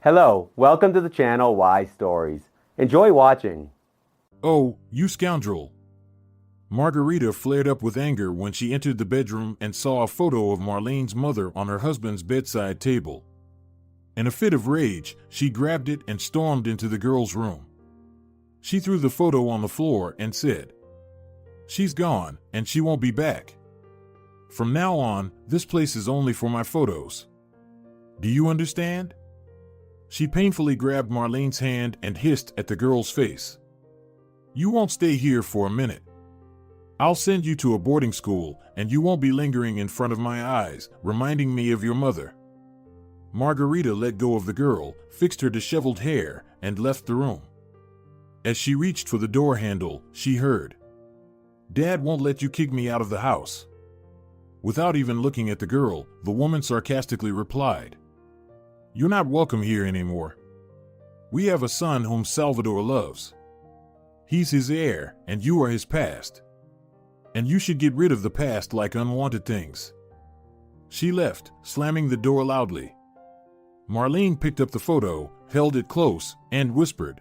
Hello, welcome to the channel Why Stories. Enjoy watching. Oh, you scoundrel! Margarita flared up with anger when she entered the bedroom and saw a photo of Marlene's mother on her husband's bedside table. In a fit of rage, she grabbed it and stormed into the girl's room. She threw the photo on the floor and said, "She's gone, and she won't be back. From now on, this place is only for my photos. Do you understand?" She painfully grabbed Marlene's hand and hissed at the girl's face. "You won't stay here for a minute. I'll send you to a boarding school, and you won't be lingering in front of my eyes, reminding me of your mother." Margarita let go of the girl, fixed her disheveled hair, and left the room. As she reached for the door handle, she heard, "Dad won't let you kick me out of the house." Without even looking at the girl, the woman sarcastically replied, "You're not welcome here anymore. We have a son whom Salvador loves. He's his heir, and you are his past. And you should get rid of the past like unwanted things." She left, slamming the door loudly. Marlene picked up the photo, held it close, and whispered,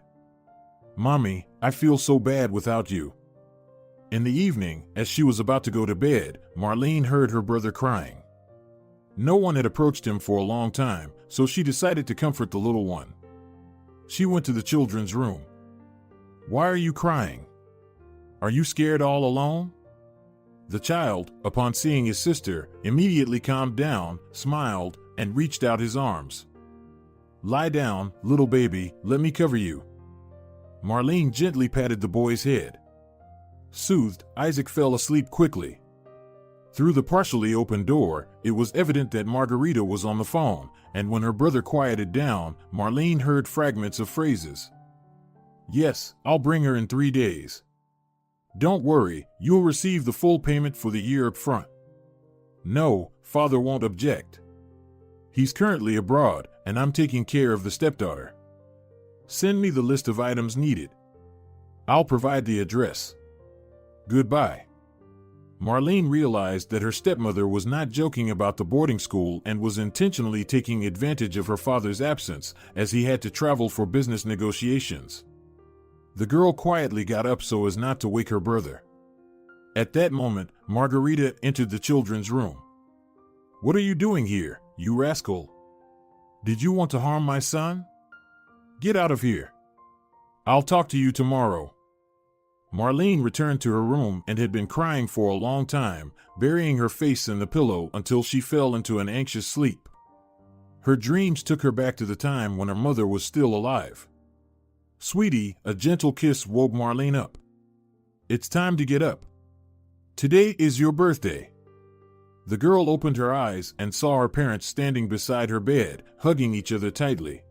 "Mommy, I feel so bad without you." In the evening, as she was about to go to bed, Marlene heard her brother crying. No one had approached him for a long time, so she decided to comfort the little one. She went to the children's room. "Why are you crying? Are you scared all alone?" The child, upon seeing his sister, immediately calmed down, smiled, and reached out his arms. "Lie down, little baby, let me cover you." Marlene gently patted the boy's head. Soothed, Isaac fell asleep quickly. Through the partially open door, it was evident that Margarita was on the phone, and when her brother quieted down, Marlene heard fragments of phrases. "Yes, I'll bring her in 3 days. Don't worry, you'll receive the full payment for the year up front. No, father won't object. He's currently abroad, and I'm taking care of the stepdaughter. Send me the list of items needed. I'll provide the address. Goodbye." Marlene realized that her stepmother was not joking about the boarding school and was intentionally taking advantage of her father's absence, as he had to travel for business negotiations. The girl quietly got up so as not to wake her brother. At that moment, Margarita entered the children's room. "What are you doing here, you rascal? Did you want to harm my son? Get out of here. I'll talk to you tomorrow." Marlene returned to her room and had been crying for a long time, burying her face in the pillow until she fell into an anxious sleep. Her dreams took her back to the time when her mother was still alive. "Sweetie," a gentle kiss woke Marlene up. "It's time to get up. Today is your birthday." The girl opened her eyes and saw her parents standing beside her bed, hugging each other tightly.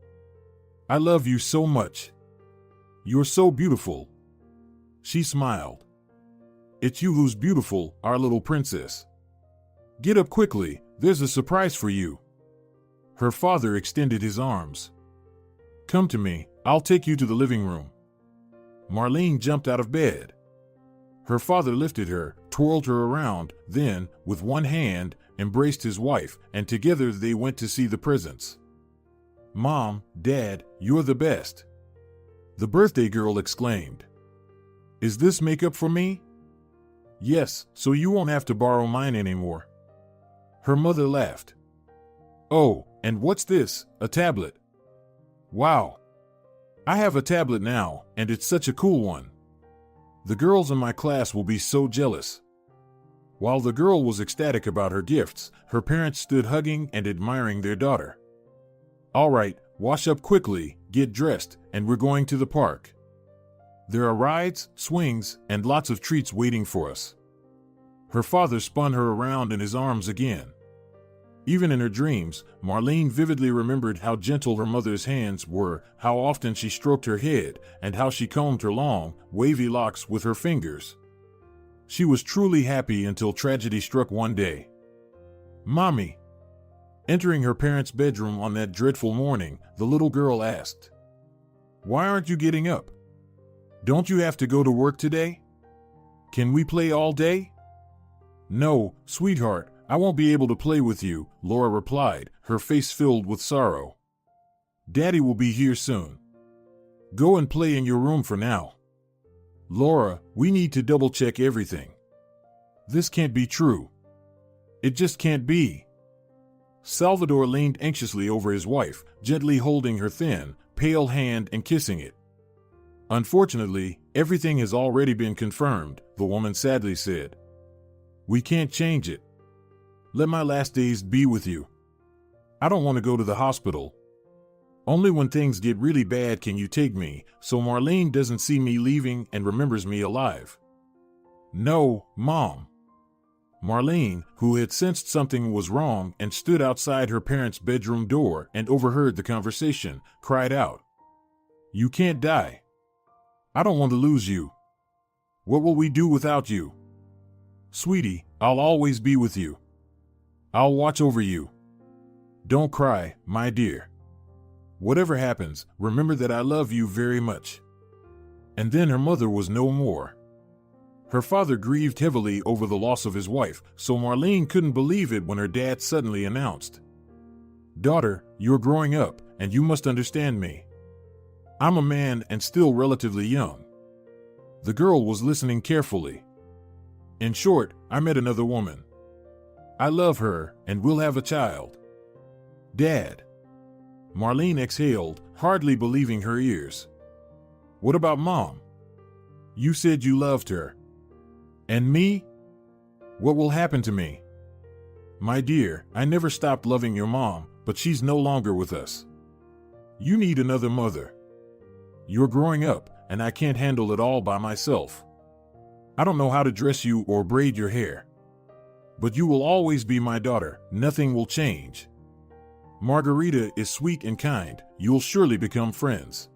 "I love you so much. You're so beautiful." She smiled. "It's you who's beautiful, our little princess. Get up quickly, there's a surprise for you." Her father extended his arms. "Come to me, I'll take you to the living room." Marlene jumped out of bed. Her father lifted her, twirled her around, then, with one hand, embraced his wife, and together they went to see the presents. "Mom, Dad, you're the best," the birthday girl exclaimed. "Is this makeup for me?" "Yes, so you won't have to borrow mine anymore." Her mother laughed. "Oh, and what's this, a tablet? Wow. I have a tablet now, and it's such a cool one. The girls in my class will be so jealous." While the girl was ecstatic about her gifts, her parents stood hugging and admiring their daughter. "All right, wash up quickly, get dressed, and we're going to the park. There are rides, swings, and lots of treats waiting for us." Her father spun her around in his arms again. Even in her dreams, Marlene vividly remembered how gentle her mother's hands were, how often she stroked her head, and how she combed her long, wavy locks with her fingers. She was truly happy until tragedy struck one day. "Mommy." Entering her parents' bedroom on that dreadful morning, the little girl asked, "Why aren't you getting up? Don't you have to go to work today? Can we play all day?" "No, sweetheart, I won't be able to play with you," Laura replied, her face filled with sorrow. Daddy will be here soon. Go and play in your room for now. Laura, we need to double-check everything. This can't be true. It just can't be. Salvador leaned anxiously over his wife, gently holding her thin, pale hand and kissing it. Unfortunately, everything has already been confirmed, the woman sadly said. We can't change it. Let my last days be with you. I don't want to go to the hospital. Only when things get really bad can you take me, so Marlene doesn't see me leaving and remembers me alive. No, Mom. Marlene, who had sensed something was wrong and stood outside her parents' bedroom door and overheard the conversation, cried out. You can't die. I don't want to lose you. What will we do without you? Sweetie, I'll always be with you. I'll watch over you. Don't cry, my dear. Whatever happens, remember that I love you very much. And then her mother was no more. Her father grieved heavily over the loss of his wife, so Marlene couldn't believe it when her dad suddenly announced, Daughter, you're growing up, and you must understand me. I'm a man and still relatively young. The girl was listening carefully. In short, I met another woman. I love her, and we'll have a child. Dad. Marlene exhaled, hardly believing her ears. What about Mom? You said you loved her. And me? What will happen to me? My dear, I never stopped loving your mom, but she's no longer with us. You need another mother. You're growing up, and I can't handle it all by myself. I don't know how to dress you or braid your hair. But you will always be my daughter, nothing will change. Margarita is sweet and kind, you'll surely become friends.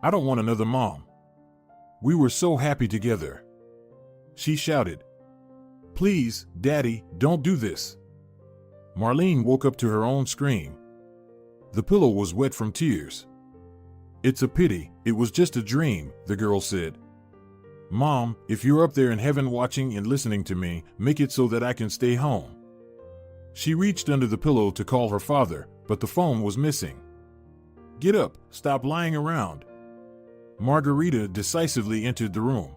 I don't want another mom. We were so happy together. She shouted. Please, Daddy, don't do this. Marlene woke up to her own scream. The pillow was wet from tears. It's a pity, it was just a dream, the girl said. Mom, if you're up there in heaven watching and listening to me, make it so that I can stay home. She reached under the pillow to call her father, but the phone was missing. Get up, stop lying around. Margarita decisively entered the room.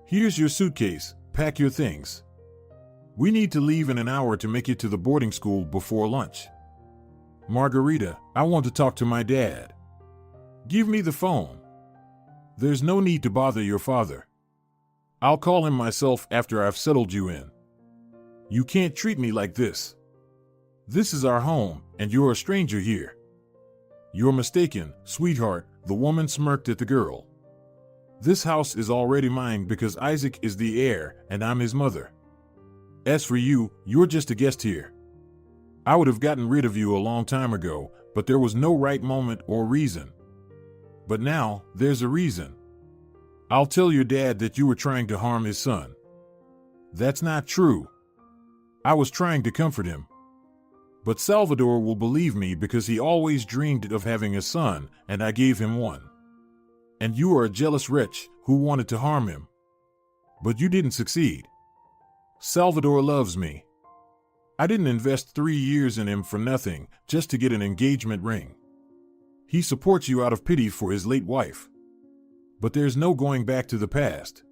Here's your suitcase, pack your things. We need to leave in an hour to make it to the boarding school before lunch. Margarita, I want to talk to my dad. Give me the phone. There's no need to bother your father. I'll call him myself after I've settled you in. You can't treat me like this. This is our home, and you're a stranger here. You're mistaken, sweetheart, the woman smirked at the girl. This house is already mine because Isaac is the heir, and I'm his mother. As for you, you're just a guest here. I would have gotten rid of you a long time ago, but there was no right moment or reason. But now, there's a reason. I'll tell your dad that you were trying to harm his son. That's not true. I was trying to comfort him. But Salvador will believe me because he always dreamed of having a son, and I gave him one. And you are a jealous wretch who wanted to harm him. But you didn't succeed. Salvador loves me. I didn't invest 3 years in him for nothing, just to get an engagement ring. He supports you out of pity for his late wife. But there's no going back to the past.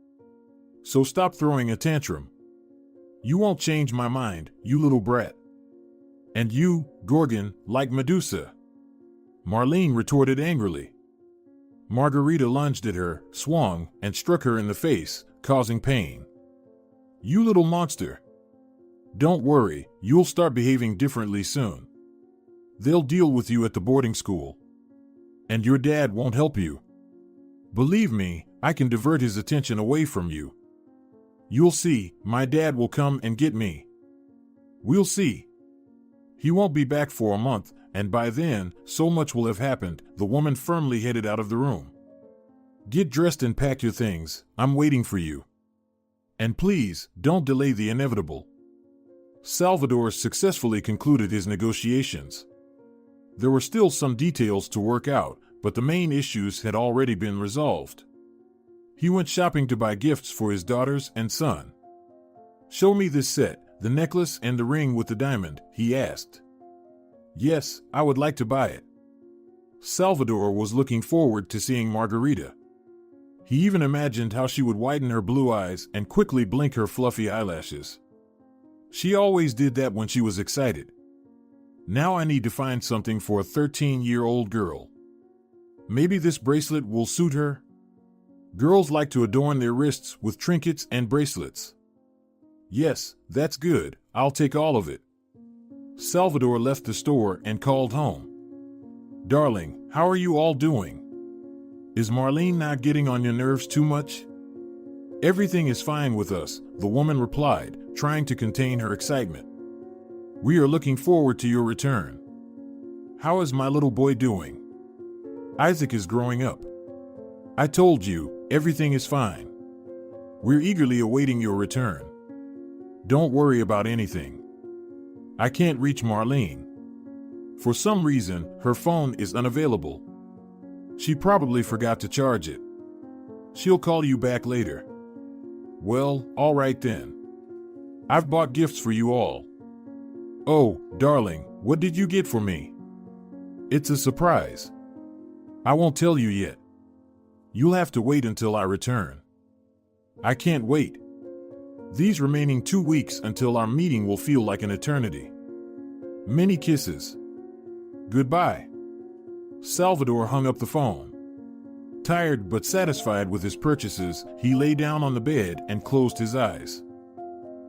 So stop throwing a tantrum. You won't change my mind, you little brat. And you, Gorgon, like Medusa. Marlene retorted angrily. Margarita lunged at her, swung, and struck her in the face, causing pain. You little monster. Don't worry, you'll start behaving differently soon. They'll deal with you at the boarding school. And your dad won't help you. Believe me, I can divert his attention away from you. You'll see, my dad will come and get me. We'll see. He won't be back for a month, and by then, so much will have happened, the woman firmly headed out of the room. Get dressed and pack your things, I'm waiting for you. And please, don't delay the inevitable. Salvador successfully concluded his negotiations. There were still some details to work out, but the main issues had already been resolved. He went shopping to buy gifts for his daughters and son. Show me this set, the necklace and the ring with the diamond, he asked. Yes, I would like to buy it. Salvador was looking forward to seeing Margarita. He even imagined how she would widen her blue eyes and quickly blink her fluffy eyelashes. She always did that when she was excited. Now I need to find something for a 13-year-old girl. Maybe this bracelet will suit her? Girls like to adorn their wrists with trinkets and bracelets. Yes, that's good. I'll take all of it. Salvador left the store and called home. Darling, how are you all doing? Is Marlene not getting on your nerves too much? Everything is fine with us, the woman replied, trying to contain her excitement. We are looking forward to your return. How is my little boy doing? Isaac is growing up. I told you, everything is fine. We're eagerly awaiting your return. Don't worry about anything. I can't reach Marlene. For some reason, her phone is unavailable. She probably forgot to charge it. She'll call you back later. Well, all right then. I've bought gifts for you all. Oh, darling, what did you get for me? It's a surprise. I won't tell you yet. You'll have to wait until I return. I can't wait. These remaining 2 weeks until our meeting will feel like an eternity. Many kisses. Goodbye. Salvador hung up the phone. Tired but satisfied with his purchases, he lay down on the bed and closed his eyes.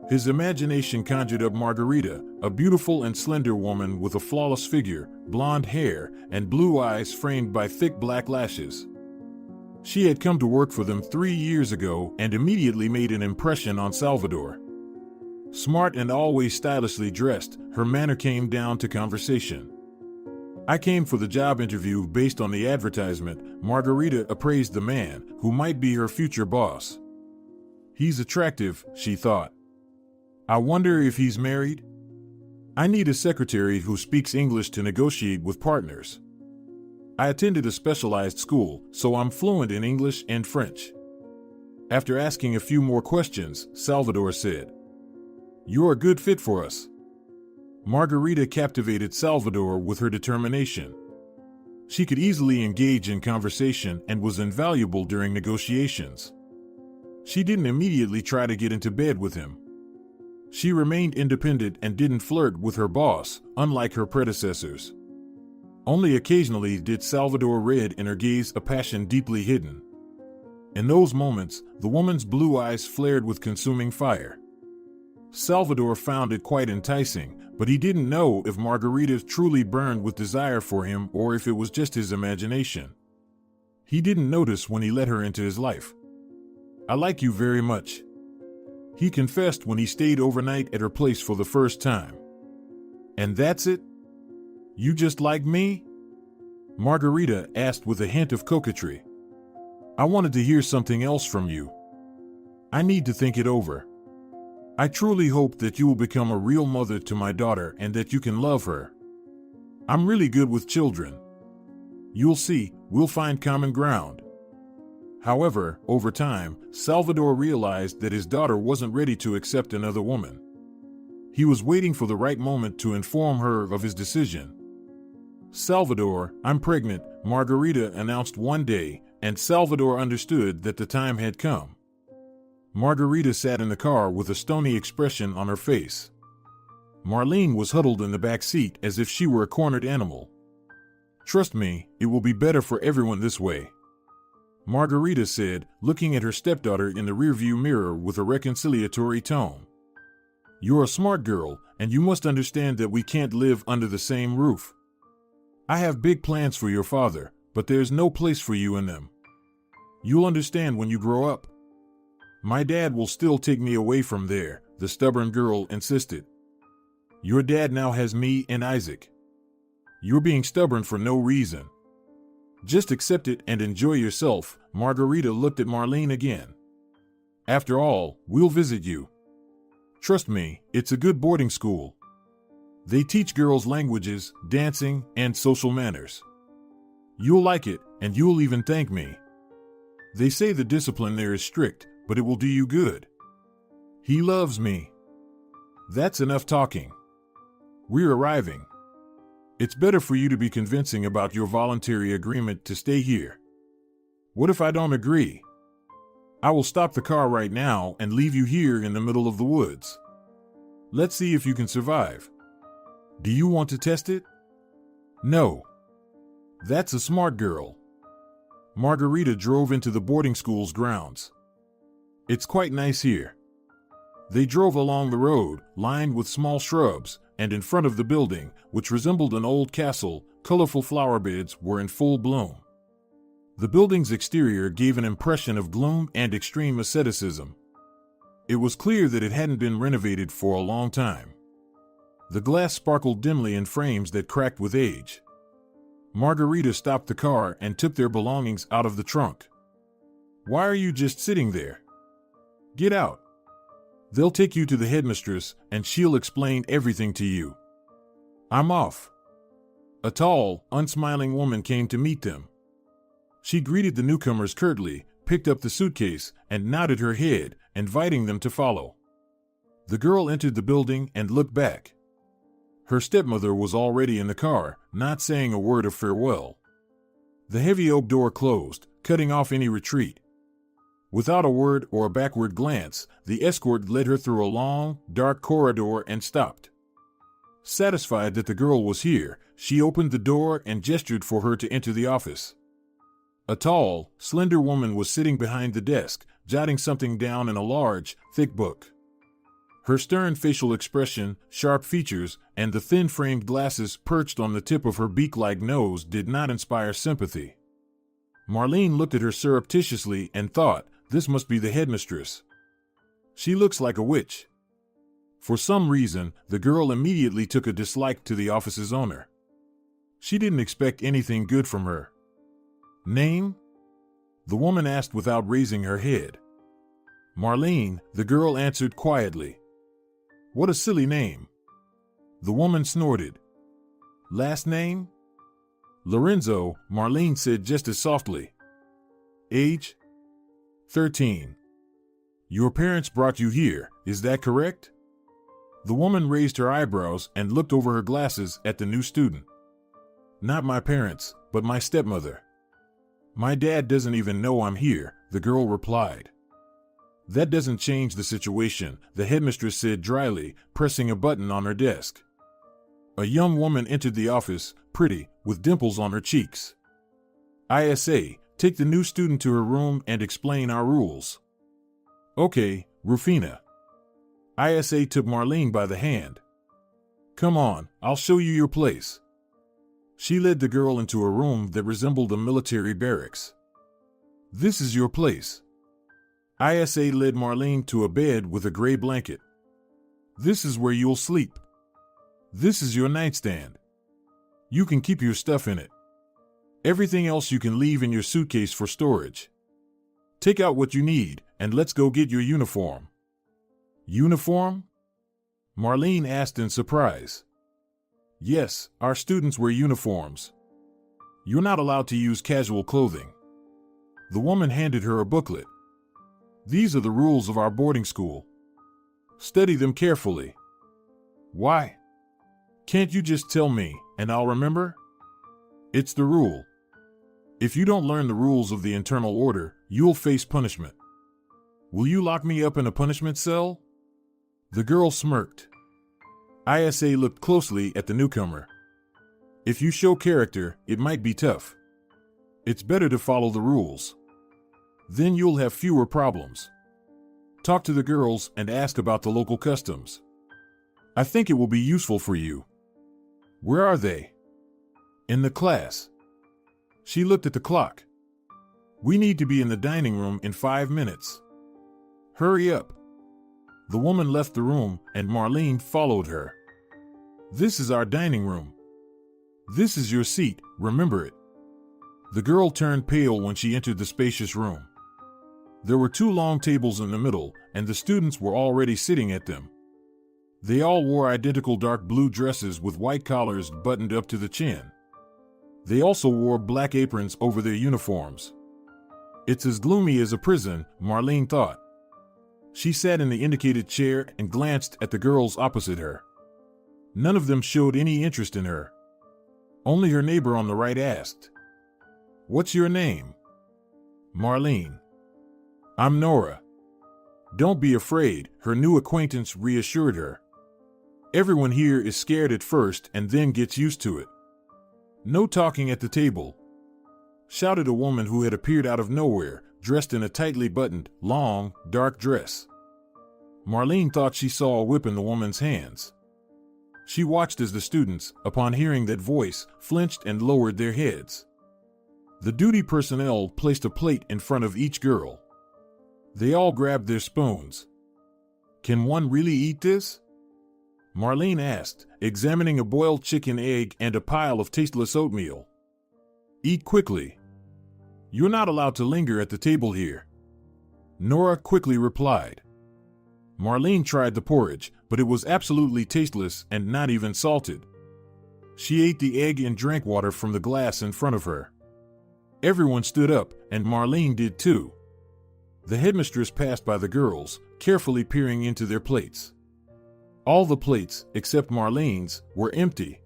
His imagination conjured up Margarita, a beautiful and slender woman with a flawless figure, blonde hair, and blue eyes framed by thick black lashes. She had come to work for them 3 years ago and immediately made an impression on Salvador. Smart and always stylishly dressed, her manner came down to conversation. I came for the job interview based on the advertisement, Margarita appraised the man, who might be her future boss. He's attractive, she thought. I wonder if he's married? I need a secretary who speaks English to negotiate with partners. I attended a specialized school, so I'm fluent in English and French. After asking a few more questions, Salvador said, You're a good fit for us. Margarita captivated Salvador with her determination. She could easily engage in conversation and was invaluable during negotiations. She didn't immediately try to get into bed with him. She remained independent and didn't flirt with her boss, unlike her predecessors. Only occasionally did Salvador read in her gaze a passion deeply hidden. In those moments, the woman's blue eyes flared with consuming fire. Salvador found it quite enticing, but he didn't know if Margarita truly burned with desire for him or if it was just his imagination. He didn't notice when he let her into his life. I like you very much. He confessed when he stayed overnight at her place for the first time. And that's it? You just like me? Margarita asked with a hint of coquetry. I wanted to hear something else from you. I need to think it over. I truly hope that you will become a real mother to my daughter and that you can love her. I'm really good with children. You'll see, we'll find common ground. However, over time, Salvador realized that his daughter wasn't ready to accept another woman. He was waiting for the right moment to inform her of his decision. Salvador, I'm pregnant, Margarita announced one day, and Salvador understood that the time had come. Margarita sat in the car with a stony expression on her face. Marlene was huddled in the back seat as if she were a cornered animal. Trust me, it will be better for everyone this way, Margarita said, looking at her stepdaughter in the rearview mirror with a reconciliatory tone. You're a smart girl, and you must understand that we can't live under the same roof. I have big plans for your father, but there's no place for you in them. You'll understand when you grow up. My dad will still take me away from there, the stubborn girl insisted. Your dad now has me and Isaac. You're being stubborn for no reason. Just accept it and enjoy yourself, Margarita looked at Marlene again. After all, we'll visit you. Trust me, it's a good boarding school. They teach girls languages, dancing, and social manners. You'll like it, and you'll even thank me. They say the discipline there is strict, but it will do you good. He loves me. That's enough talking. We're arriving. It's better for you to be convincing about your voluntary agreement to stay here. What if I don't agree? I will stop the car right now and leave you here in the middle of the woods. Let's see if you can survive. Do you want to test it? No. That's a smart girl. Margarita drove into the boarding school's grounds. It's quite nice here. They drove along the road, lined with small shrubs, and in front of the building, which resembled an old castle, colorful flower beds were in full bloom. The building's exterior gave an impression of gloom and extreme asceticism. It was clear that it hadn't been renovated for a long time. The glass sparkled dimly in frames that cracked with age. Margarita stopped the car and took their belongings out of the trunk. Why are you just sitting there? Get out. They'll take you to the headmistress and she'll explain everything to you. I'm off. A tall, unsmiling woman came to meet them. She greeted the newcomers curtly, picked up the suitcase, and nodded her head, inviting them to follow. The girl entered the building and looked back. Her stepmother was already in the car, not saying a word of farewell. The heavy oak door closed, cutting off any retreat. Without a word or a backward glance, the escort led her through a long, dark corridor and stopped. Satisfied that the girl was here, she opened the door and gestured for her to enter the office. A tall, slender woman was sitting behind the desk, jotting something down in a large, thick book. Her stern facial expression, sharp features, and the thin-framed glasses perched on the tip of her beak-like nose did not inspire sympathy. Marlene looked at her surreptitiously and thought, this must be the headmistress. She looks like a witch. For some reason, the girl immediately took a dislike to the office's owner. She didn't expect anything good from her. Name? The woman asked without raising her head. Marlene, the girl answered quietly. What a silly name. The woman snorted. Last name? Lorenzo, Marlene said just as softly. Age? 13. Your parents brought you here, is that correct? The woman raised her eyebrows and looked over her glasses at the new student. Not my parents, but my stepmother. My dad doesn't even know I'm here, the girl replied. That doesn't change the situation, the headmistress said dryly, pressing a button on her desk. A young woman entered the office, pretty, with dimples on her cheeks. ISA, take the new student to her room and explain our rules. Okay, Rufina. ISA took Marlene by the hand. Come on, I'll show you your place. She led the girl into a room that resembled a military barracks. This is your place. ISA led Marlene to a bed with a gray blanket. This is where you'll sleep. This is your nightstand. You can keep your stuff in it. Everything else you can leave in your suitcase for storage. Take out what you need, and let's go get your uniform. Uniform? Marlene asked in surprise. Yes, our students wear uniforms. You're not allowed to use casual clothing. The woman handed her a booklet. These are the rules of our boarding school. Study them carefully. Why? Can't you just tell me, and I'll remember? It's the rule. If you don't learn the rules of the internal order, you'll face punishment. Will you lock me up in a punishment cell? The girl smirked. ISA looked closely at the newcomer. If you show character, it might be tough. It's better to follow the rules. Then you'll have fewer problems. Talk to the girls and ask about the local customs. I think it will be useful for you. Where are they? In the class. She looked at the clock. We need to be in the dining room in 5 minutes. Hurry up. The woman left the room and Marlene followed her. This is our dining room. This is your seat, remember it. The girl turned pale when she entered the spacious room. There were 2 long tables in the middle, and the students were already sitting at them. They all wore identical dark blue dresses with white collars buttoned up to the chin. They also wore black aprons over their uniforms. It's as gloomy as a prison, Marlene thought. She sat in the indicated chair and glanced at the girls opposite her. None of them showed any interest in her. Only her neighbor on the right asked, "What's your name?" "Marlene." "I'm Nora." "Don't be afraid," her new acquaintance reassured her. "Everyone here is scared at first and then gets used to it." "No talking at the table," shouted a woman who had appeared out of nowhere, dressed in a tightly buttoned, long, dark dress. Marlene thought she saw a whip in the woman's hands. She watched as the students, upon hearing that voice, flinched and lowered their heads. The duty personnel placed a plate in front of each girl. They all grabbed their spoons. "Can one really eat this?" Marlene asked, examining a boiled chicken egg and a pile of tasteless oatmeal. "Eat quickly. You're not allowed to linger at the table here," Nora quickly replied. Marlene tried the porridge, but it was absolutely tasteless and not even salted. She ate the egg and drank water from the glass in front of her. Everyone stood up, and Marlene did too. The headmistress passed by the girls, carefully peering into their plates. All the plates, except Marlene's, were empty.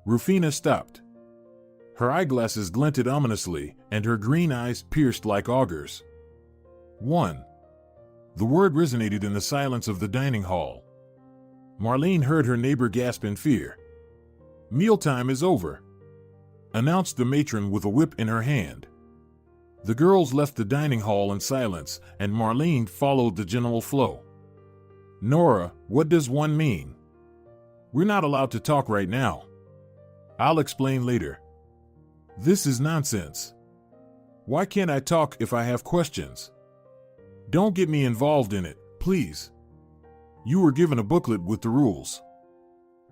Rufina stopped. Her eyeglasses glinted ominously, and her green eyes pierced like augers. "One." The word resonated in the silence of the dining hall. Marlene heard her neighbor gasp in fear. "Mealtime is over," announced the matron with a whip in her hand. The girls left the dining hall in silence, and Marlene followed the general flow. "Nora, what does one mean?" "We're not allowed to talk right now. I'll explain later." "This is nonsense. Why can't I talk if I have questions? Don't get me involved in it, please. You were given a booklet with the rules.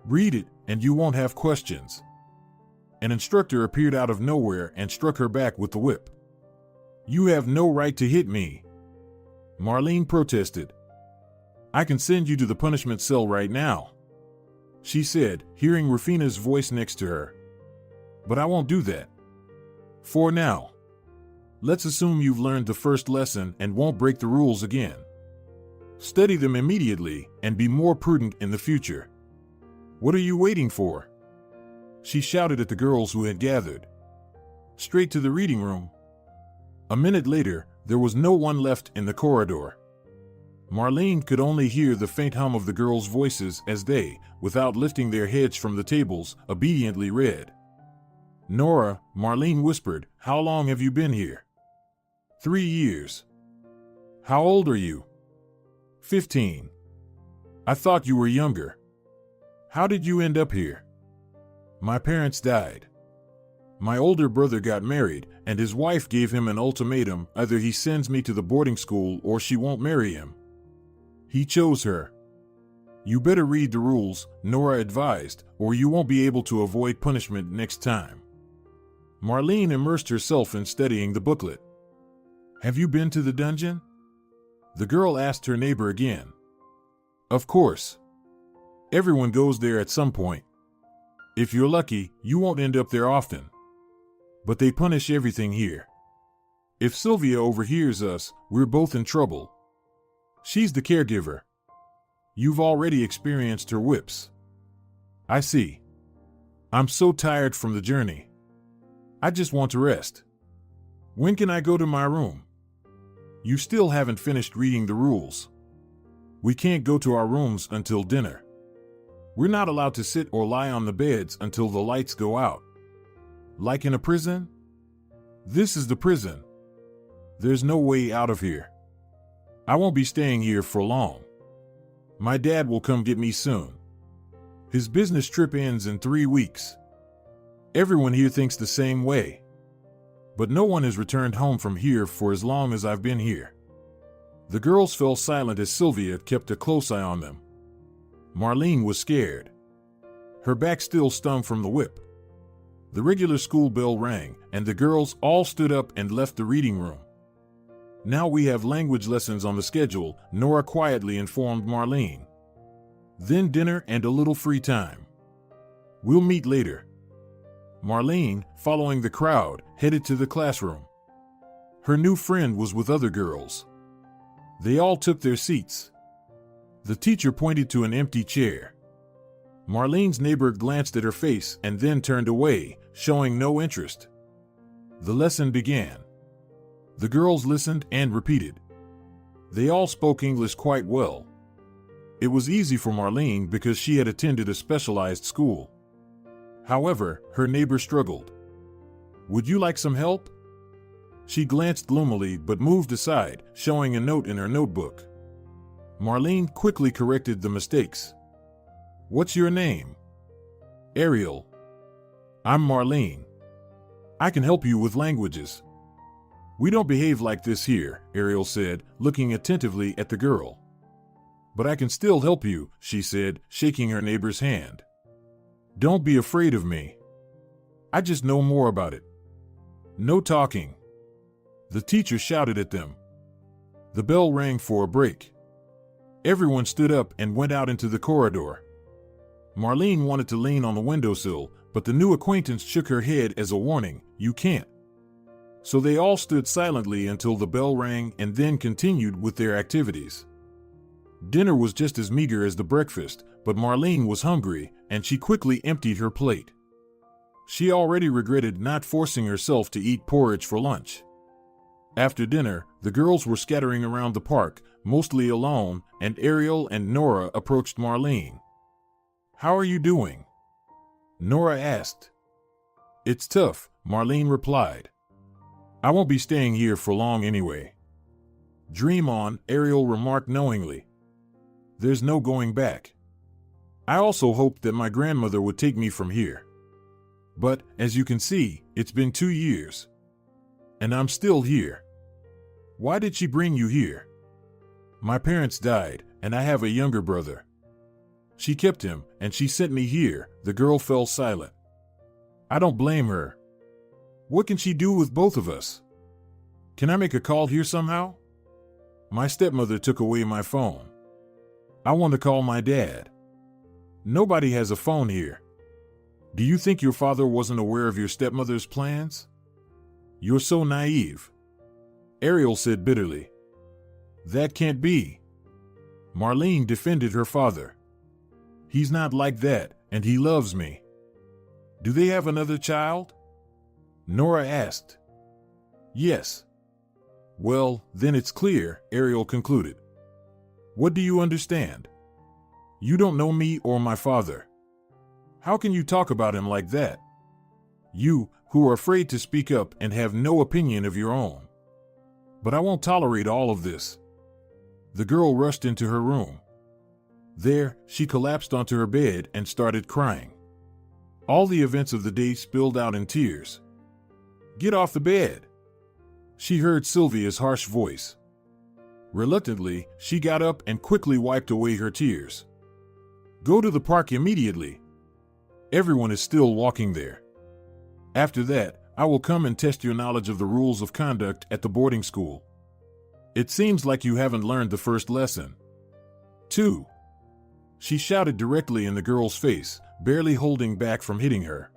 Read it, and you won't have questions." An instructor appeared out of nowhere and struck her back with the whip. "You have no right to hit me," Marlene protested. "I can send you to the punishment cell right now," she said, hearing Rufina's voice next to her. "But I won't do that. For now. Let's assume you've learned the first lesson and won't break the rules again. Study them immediately and be more prudent in the future. What are you waiting for?" She shouted at the girls who had gathered. "Straight to the reading room." A minute later, there was no one left in the corridor. Marlene could only hear the faint hum of the girls' voices as they, without lifting their heads from the tables, obediently read. "Nora," Marlene whispered, "how long have you been here?" 3 years. "How old are you?" 15. "I thought you were younger. How did you end up here?" "My parents died. My older brother got married, and his wife gave him an ultimatum: either he sends me to the boarding school or she won't marry him. He chose her. You better read the rules," Nora advised, "or you won't be able to avoid punishment next time." Marlene immersed herself in studying the booklet. "Have you been to the dungeon?" the girl asked her neighbor again. "Of course. Everyone goes there at some point. If you're lucky, you won't end up there often. But they punish everything here. If Sylvia overhears us, we're both in trouble. She's the caregiver. You've already experienced her whips." "I see. I'm so tired from the journey. I just want to rest. When can I go to my room?" "You still haven't finished reading the rules. We can't go to our rooms until dinner. We're not allowed to sit or lie on the beds until the lights go out." "Like in a prison?" "This is the prison. There's no way out of here. I won't be staying here for long. My dad will come get me soon. His business trip ends in 3 weeks. Everyone here thinks the same way. But no one has returned home from here for as long as I've been here." The girls fell silent as Sylvia kept a close eye on them. Marlene was scared. Her back still stung from the whip. The regular school bell rang, and the girls all stood up and left the reading room. "Now we have language lessons on the schedule," Nora quietly informed Marlene. "Then dinner and a little free time. We'll meet later." Marlene, following the crowd, headed to the classroom. Her new friend was with other girls. They all took their seats. The teacher pointed to an empty chair. Marlene's neighbor glanced at her face and then turned away, showing no interest. The lesson began. The girls listened and repeated. They all spoke English quite well. It was easy for Marlene because she had attended a specialized school. However, her neighbor struggled. "Would you like some help?" She glanced gloomily but moved aside, showing a note in her notebook. Marlene quickly corrected the mistakes. "What's your name?" "Ariel." "I'm Marlene. I can help you with languages." "We don't behave like this here," Ariel said, looking attentively at the girl. "But I can still help you," she said, shaking her neighbor's hand. "Don't be afraid of me. I just know more about it." "No talking." The teacher shouted at them. The bell rang for a break. Everyone stood up and went out into the corridor. Marlene wanted to lean on the windowsill, but the new acquaintance shook her head as a warning, "You can't." So they all stood silently until the bell rang and then continued with their activities. Dinner was just as meager as the breakfast, but Marlene was hungry, and she quickly emptied her plate. She already regretted not forcing herself to eat porridge for lunch. After dinner, the girls were scattering around the park, mostly alone, and Ariel and Nora approached Marlene. "How are you doing?" Nora asked. "It's tough," Marlene replied. "I won't be staying here for long anyway." "Dream on," Ariel remarked knowingly. "There's no going back. I also hoped that my grandmother would take me from here. But, as you can see, it's been 2 years. And I'm still here." "Why did she bring you here?" "My parents died, and I have a younger brother. She kept him, and she sent me here." The girl fell silent. "I don't blame her. What can she do with both of us? Can I make a call here somehow? My stepmother took away my phone. I want to call my dad. Nobody has a phone here. Do you think your father wasn't aware of your stepmother's plans? You're so naive," Ariel said bitterly. "That can't be." Marlene defended her father. "He's not like that, and he loves me." "Do they have another child?" Nora asked. "Yes." "Well, then it's clear," Ariel concluded. "What do you understand? You don't know me or my father. How can you talk about him like that? You, who are afraid to speak up and have no opinion of your own. But I won't tolerate all of this." The girl rushed into her room. There, she collapsed onto her bed and started crying. All the events of the day spilled out in tears. "Get off the bed," she heard Sylvia's harsh voice. Reluctantly, she got up and quickly wiped away her tears. "Go to the park immediately. Everyone is still walking there. After that, I will come and test your knowledge of the rules of conduct at the boarding school. It seems like you haven't learned the first lesson." 2. She shouted directly in the girl's face, barely holding back from hitting her.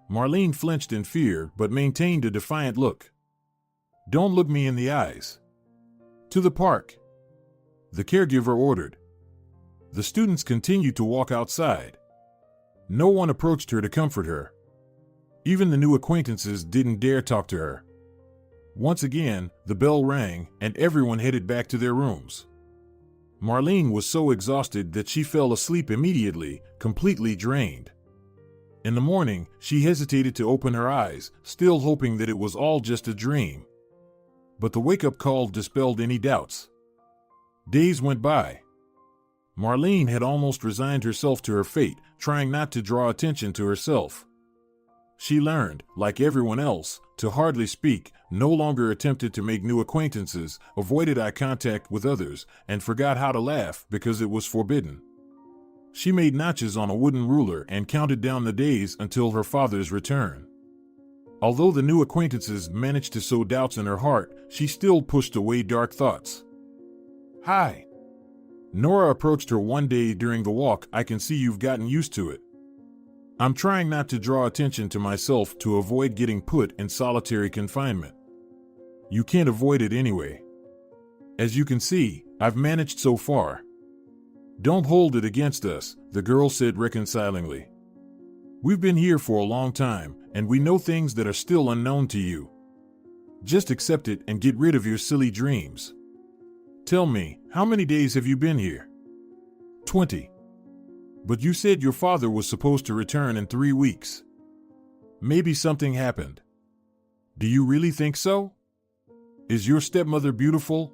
Marlene flinched in fear but maintained a defiant look. "Don't look me in the eyes." "To the park," the caregiver ordered. The students continued to walk outside. No one approached her to comfort her. Even the new acquaintances didn't dare talk to her. Once again, the bell rang, and everyone headed back to their rooms. Marlene was so exhausted that she fell asleep immediately, completely drained. In the morning, she hesitated to open her eyes, still hoping that it was all just a dream. But the wake-up call dispelled any doubts. Days went by. Marlene had almost resigned herself to her fate, trying not to draw attention to herself. She learned, like everyone else, to hardly speak, no longer attempted to make new acquaintances, avoided eye contact with others, and forgot how to laugh because it was forbidden. She made notches on a wooden ruler and counted down the days until her father's return. Although the new acquaintances managed to sow doubts in her heart, she still pushed away dark thoughts. "Hi." Nora approached her one day during the walk. "I can see you've gotten used to it. I'm trying not to draw attention to myself to avoid getting put in solitary confinement. You can't avoid it anyway. As you can see, I've managed so far. Don't hold it against us, the girl said reconcilingly. We've been here for a long time, and we know things that are still unknown to you. Just accept it and get rid of your silly dreams. Tell me, how many days have you been here? 20. But you said your father was supposed to return in 3 weeks. Maybe something happened. Do you really think so? Is your stepmother beautiful?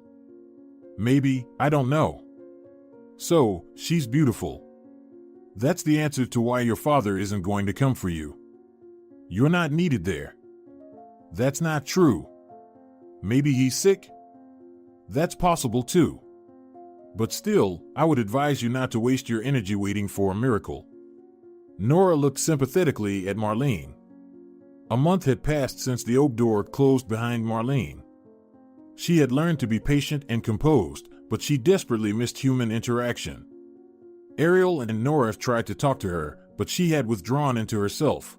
Maybe, I don't know. So, she's beautiful. That's the answer to why your father isn't going to come for you. You're not needed there. That's not true. Maybe he's sick? That's possible too. But still, I would advise you not to waste your energy waiting for a miracle. Nora looked sympathetically at Marlene. A month had passed since the oak door closed behind Marlene. She had learned to be patient and composed, but she desperately missed human interaction. Ariel and Nora tried to talk to her, but she had withdrawn into herself.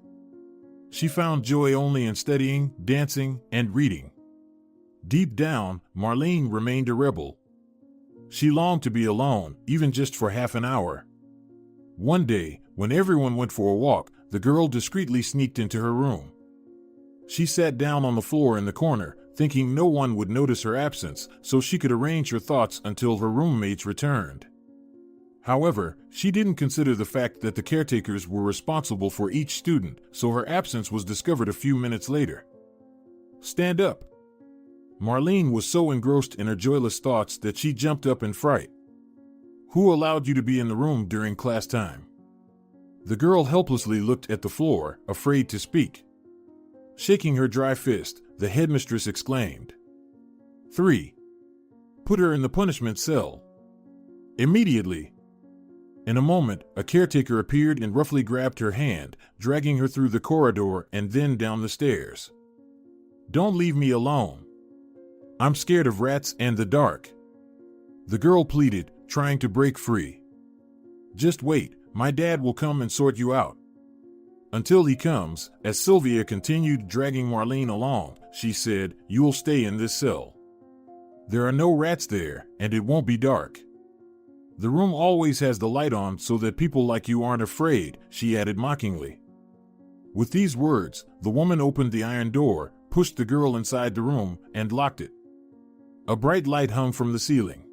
She found joy only in studying, dancing, and reading. Deep down, Marlene remained a rebel. She longed to be alone, even just for half an hour. One day, when everyone went for a walk, the girl discreetly sneaked into her room. She sat down on the floor in the corner, thinking no one would notice her absence, so she could arrange her thoughts until her roommates returned. However, she didn't consider the fact that the caretakers were responsible for each student, so her absence was discovered a few minutes later. Stand up. Marlene was so engrossed in her joyless thoughts that she jumped up in fright. Who allowed you to be in the room during class time? The girl helplessly looked at the floor, afraid to speak. Shaking her dry fist, the headmistress exclaimed, 3. Put her in the punishment cell. Immediately. In a moment, a caretaker appeared and roughly grabbed her hand, dragging her through the corridor and then down the stairs. Don't leave me alone. I'm scared of rats and the dark. The girl pleaded, trying to break free. Just wait, my dad will come and sort you out. Until he comes, as Sylvia continued dragging Marlene along, she said, you'll stay in this cell. There are no rats there, and it won't be dark. The room always has the light on so that people like you aren't afraid, she added mockingly. With these words, the woman opened the iron door, pushed the girl inside the room, and locked it. A bright light hung from the ceiling.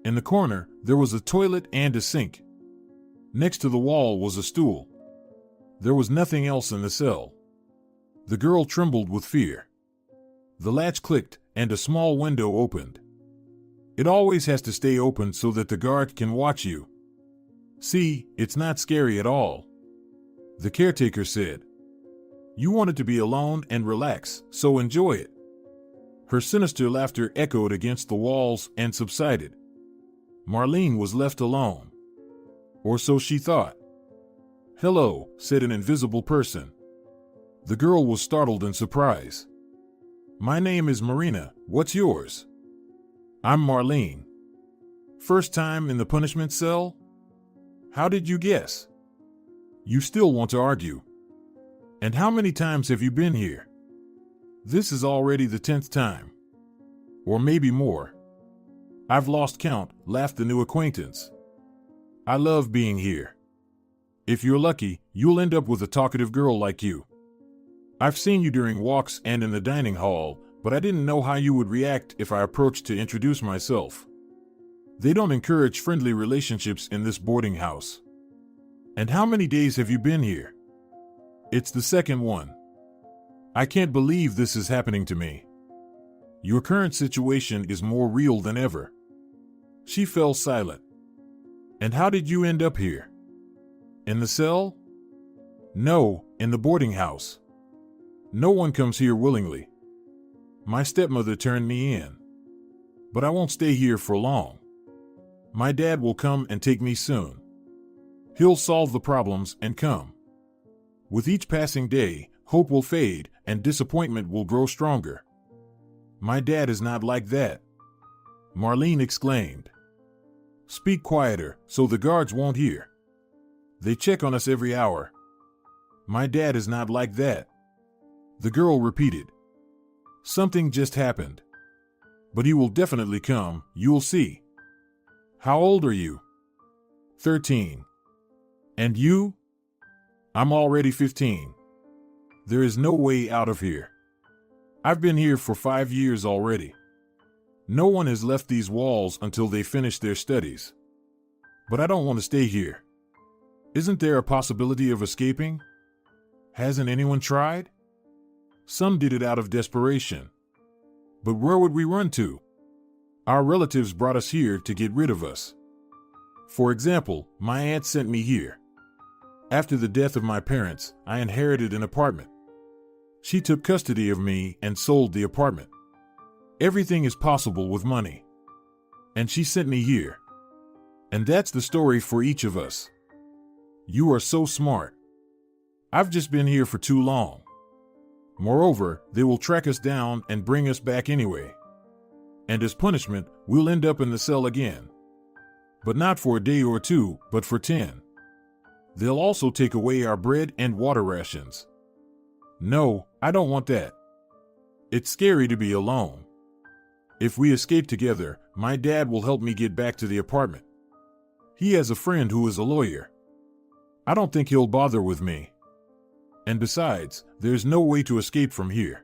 In the corner, there was a toilet and a sink. Next to the wall was a stool. There was nothing else in the cell. The girl trembled with fear. The latch clicked, and a small window opened. It always has to stay open so that the guard can watch you. See, it's not scary at all. The caretaker said. You wanted to be alone and relax, so enjoy it. Her sinister laughter echoed against the walls and subsided. Marlene was left alone. Or so she thought. Hello, said an invisible person. The girl was startled in surprise. My name is Marina, what's yours? I'm Marlene. First time in the punishment cell? How did you guess? You still want to argue. And how many times have you been here? This is already the 10th time. Or maybe more. I've lost count, laughed the new acquaintance. I love being here. If you're lucky, you'll end up with a talkative girl like you. I've seen you during walks and in the dining hall, but I didn't know how you would react if I approached to introduce myself. They don't encourage friendly relationships in this boarding house. And how many days have you been here? It's the second one. I can't believe this is happening to me. Your current situation is more real than ever. She fell silent. And how did you end up here? In the cell? No, in the boarding house. No one comes here willingly. My stepmother turned me in. But I won't stay here for long. My dad will come and take me soon. He'll solve the problems and come. With each passing day, hope will fade and disappointment will grow stronger. My dad is not like that. Marlene exclaimed. Speak quieter so the guards won't hear. They check on us every hour. My dad is not like that. The girl repeated. Something just happened. But he will definitely come, you'll see. How old are you? 13. And you? I'm already 15. There is no way out of here. I've been here for 5 years already. No one has left these walls until they finish their studies. But I don't want to stay here. Isn't there a possibility of escaping? Hasn't anyone tried? Some did it out of desperation. But where would we run to? Our relatives brought us here to get rid of us. For example, my aunt sent me here. After the death of my parents, I inherited an apartment. She took custody of me and sold the apartment. Everything is possible with money. And she sent me here. And that's the story for each of us. You are so smart. I've just been here for too long. Moreover, they will track us down and bring us back anyway. And as punishment, we'll end up in the cell again. But not for a day or two, but for 10. They'll also take away our bread and water rations. No, I don't want that. It's scary to be alone. If we escape together, my dad will help me get back to the apartment. He has a friend who is a lawyer. I don't think he'll bother with me. And besides, there's no way to escape from here.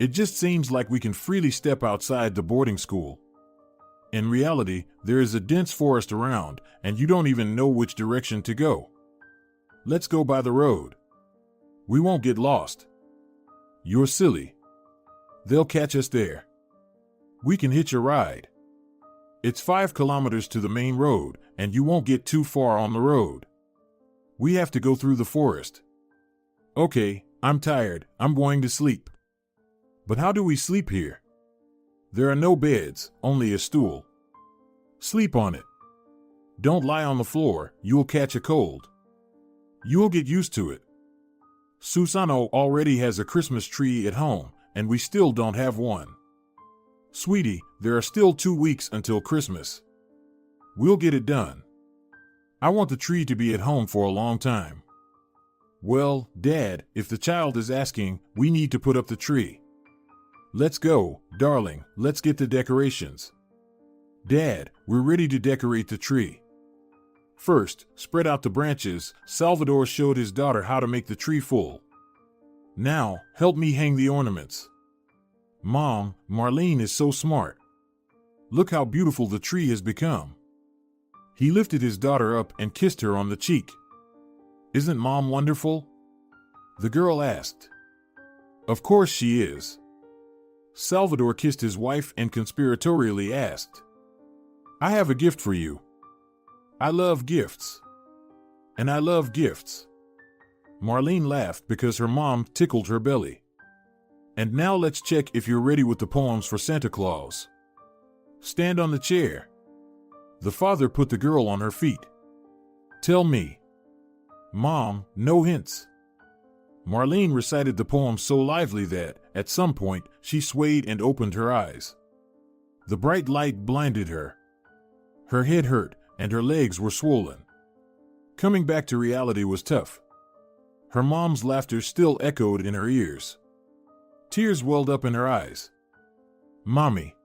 It just seems like we can freely step outside the boarding school. In reality, there is a dense forest around, and you don't even know which direction to go. Let's go by the road. We won't get lost. You're silly. They'll catch us there. We can hitch a ride. It's 5 kilometers to the main road, and you won't get too far on the road. We have to go through the forest. Okay, I'm tired. I'm going to sleep. But how do we sleep here? There are no beds, only a stool. Sleep on it. Don't lie on the floor, you'll catch a cold. You'll get used to it. Susano already has a Christmas tree at home, and we still don't have one. Sweetie, there are still 2 weeks until Christmas. We'll get it done. I want the tree to be at home for a long time. Well, Dad, if the child is asking, we need to put up the tree. Let's go, darling, let's get the decorations. Dad, we're ready to decorate the tree. First, spread out the branches. Salvador showed his daughter how to make the tree full. Now, help me hang the ornaments. Mom, Marlene is so smart. Look how beautiful the tree has become. He lifted his daughter up and kissed her on the cheek. Isn't Mom wonderful? The girl asked. Of course she is. Salvador kissed his wife and conspiratorially asked, I have a gift for you. I love gifts. And I love gifts. Marlene laughed because her mom tickled her belly. And now let's check if you're ready with the poems for Santa Claus. Stand on the chair. The father put the girl on her feet. Tell me. Mom, no hints. Marlene recited the poem so lively that, at some point, she swayed and opened her eyes. The bright light blinded her. Her head hurt, and her legs were swollen. Coming back to reality was tough. Her mom's laughter still echoed in her ears. Tears welled up in her eyes. Mommy,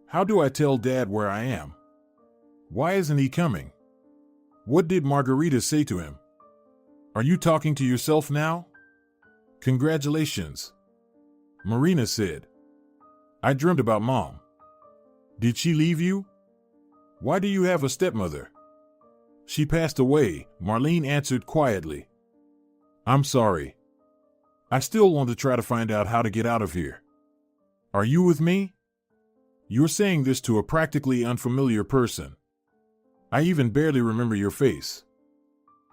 how do I tell Dad where I am? Why isn't he coming? What did Margarita say to him? Are you talking to yourself now? Congratulations. Marina said. I dreamt about Mom. Did she leave you? Why do you have a stepmother? She passed away, Marlene answered quietly. I'm sorry. I still want to try to find out how to get out of here. Are you with me? You're saying this to a practically unfamiliar person. I even barely remember your face.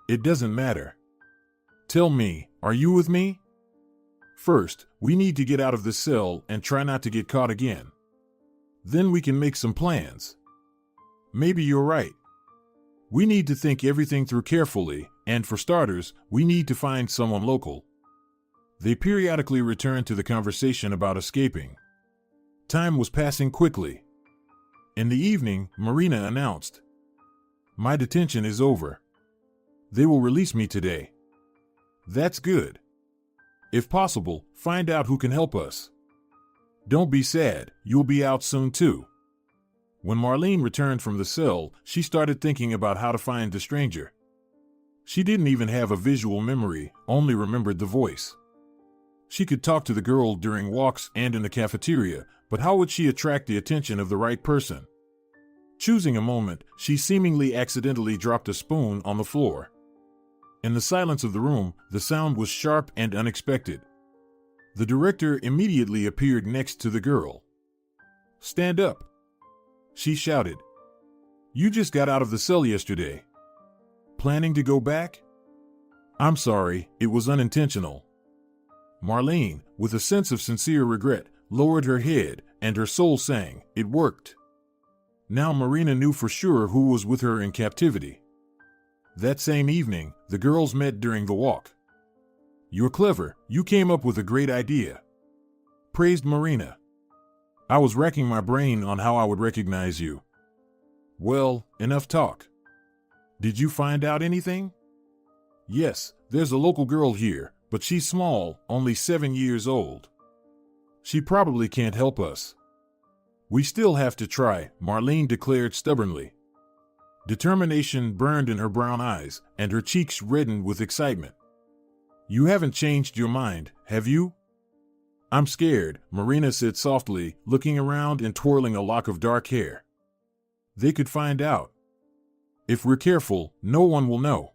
It doesn't matter. Tell me, are you with me? First, we need to get out of this cell and try not to get caught again. Then we can make some plans. Maybe you're right. We need to think everything through carefully, and for starters, we need to find someone local. They periodically returned to the conversation about escaping. Time was passing quickly. In the evening, Marina announced, My detention is over. They will release me today. That's good. If possible, find out who can help us. Don't be sad, you'll be out soon too. When Marlene returned from the cell, she started thinking about how to find the stranger. She didn't even have a visual memory, only remembered the voice. She could talk to the girl during walks and in the cafeteria, but how would she attract the attention of the right person? Choosing a moment, she seemingly accidentally dropped a spoon on the floor. In the silence of the room, the sound was sharp and unexpected. The director immediately appeared next to the girl. "Stand up," she shouted. "You just got out of the cell yesterday. Planning to go back?" "I'm sorry, it was unintentional." Marlene, with a sense of sincere regret, lowered her head, and her soul sang, "It worked." Now Marina knew for sure who was with her in captivity. That same evening, the girls met during the walk. "You're clever, you came up with a great idea," praised Marina. "I was racking my brain on how I would recognize you." "Well, enough talk. Did you find out anything?" "Yes, there's a local girl here, but she's small, only 7 years old. She probably can't help us." "We still have to try," Marlene declared stubbornly. Determination burned in her brown eyes, and her cheeks reddened with excitement. "You haven't changed your mind, have you?" "I'm scared," Marina said softly, looking around and twirling a lock of dark hair. "They could find out. If we're careful, no one will know.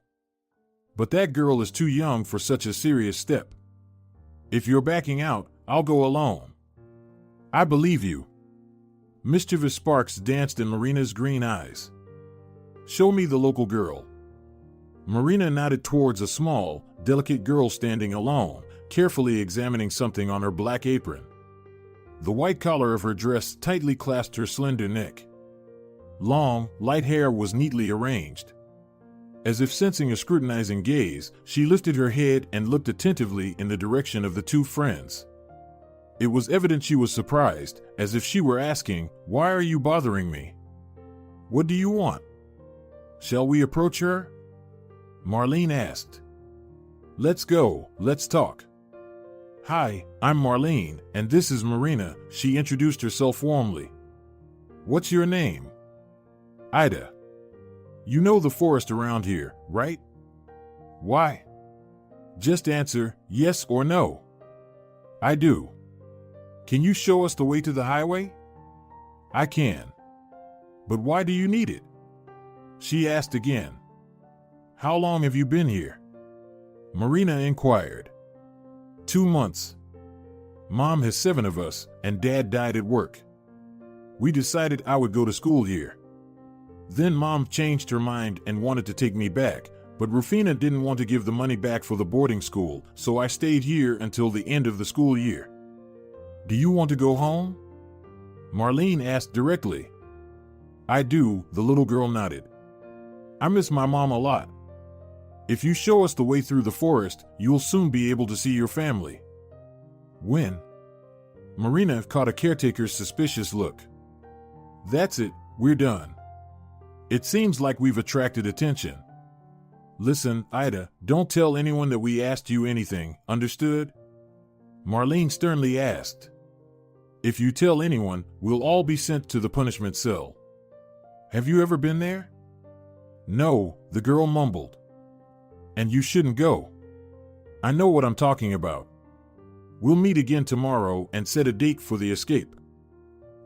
But that girl is too young for such a serious step. If you're backing out, I'll go alone." "I believe you." Mischievous sparks danced in Marina's green eyes. "Show me the local girl." Marina nodded towards a small, delicate girl standing alone, carefully examining something on her black apron. The white collar of her dress tightly clasped her slender neck. Long, light hair was neatly arranged. As if sensing a scrutinizing gaze, she lifted her head and looked attentively in the direction of the two friends. It was evident she was surprised, as if she were asking, "Why are you bothering me? What do you want? Shall we approach her?" Marlene asked. "Let's go, let's talk." "Hi, I'm Marlene, and this is Marina," she introduced herself warmly. "What's your name?" "Ida. You know the forest around here, right?" "Why?" "Just answer, yes or no." "I do." "Can you show us the way to the highway?" "I can." "But why do you need it?" she asked again. "How long have you been here?" Marina inquired. 2 months. Mom has 7 of us, and Dad died at work. We decided I would go to school here. Then Mom changed her mind and wanted to take me back, but Rufina didn't want to give the money back for the boarding school, so I stayed here until the end of the school year. "Do you want to go home?" Marlene asked directly. "I do," the little girl nodded. "I miss my mom a lot. If you show us the way through the forest, you'll soon be able to see your family." "When?" Marina caught a caretaker's suspicious look. "That's it, we're done. It seems like we've attracted attention. Listen, Ida, don't tell anyone that we asked you anything, understood?" Marlene sternly asked. "If you tell anyone, we'll all be sent to the punishment cell." "Have you ever been there?" "No," the girl mumbled. "And you shouldn't go. I know what I'm talking about. We'll meet again tomorrow and set a date for the escape."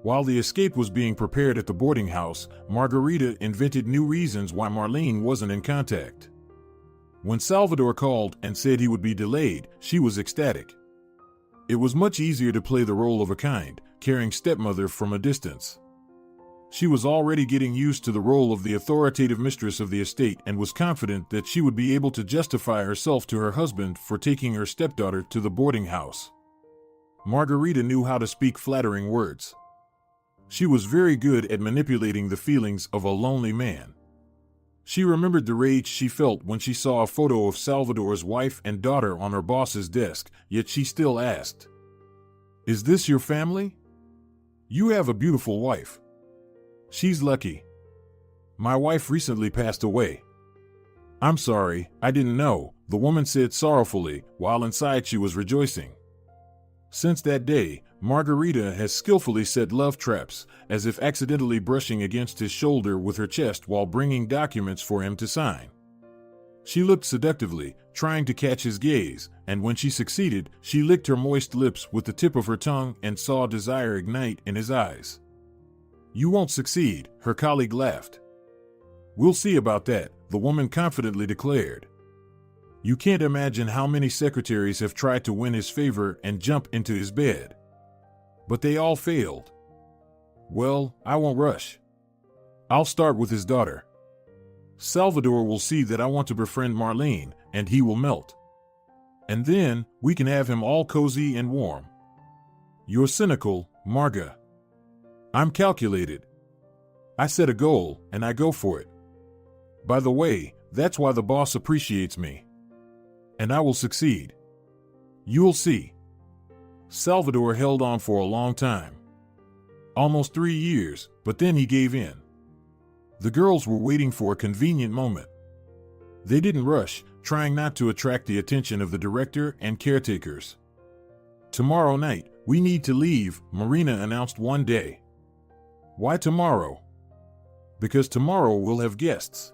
While the escape was being prepared at the boarding house, Margarita invented new reasons why Marlene wasn't in contact. When Salvador called and said he would be delayed, she was ecstatic. It was much easier to play the role of a kind, caring stepmother from a distance. She was already getting used to the role of the authoritative mistress of the estate and was confident that she would be able to justify herself to her husband for taking her stepdaughter to the boarding house. Margarita knew how to speak flattering words. She was very good at manipulating the feelings of a lonely man. She remembered the rage she felt when she saw a photo of Salvador's wife and daughter on her boss's desk, yet she still asked, "Is this your family? You have a beautiful wife." "She's lucky. My wife recently passed away." "I'm sorry, I didn't know," the woman said sorrowfully, while inside she was rejoicing. Since that day, Margarita has skillfully set love traps, as if accidentally brushing against his shoulder with her chest while bringing documents for him to sign. She looked seductively, trying to catch his gaze, and when she succeeded, she licked her moist lips with the tip of her tongue and saw desire ignite in his eyes. "You won't succeed," her colleague laughed. "We'll see about that," the woman confidently declared. You can't imagine how many secretaries have tried to win his favor and jump into his bed. But they all failed. Well, I won't rush. I'll start with his daughter. Salvador will see that I want to befriend Marlene, and he will melt. And then, we can have him all cozy and warm. You're cynical, Marga. I'm calculated. I set a goal, and I go for it. By the way, that's why the boss appreciates me. And I will succeed. You'll see. Salvador held on for a long time. Almost 3 years, but then he gave in. The girls were waiting for a convenient moment. They didn't rush, trying not to attract the attention of the director and caretakers. Tomorrow night, we need to leave, Marina announced one day. Why tomorrow? Because tomorrow we'll have guests.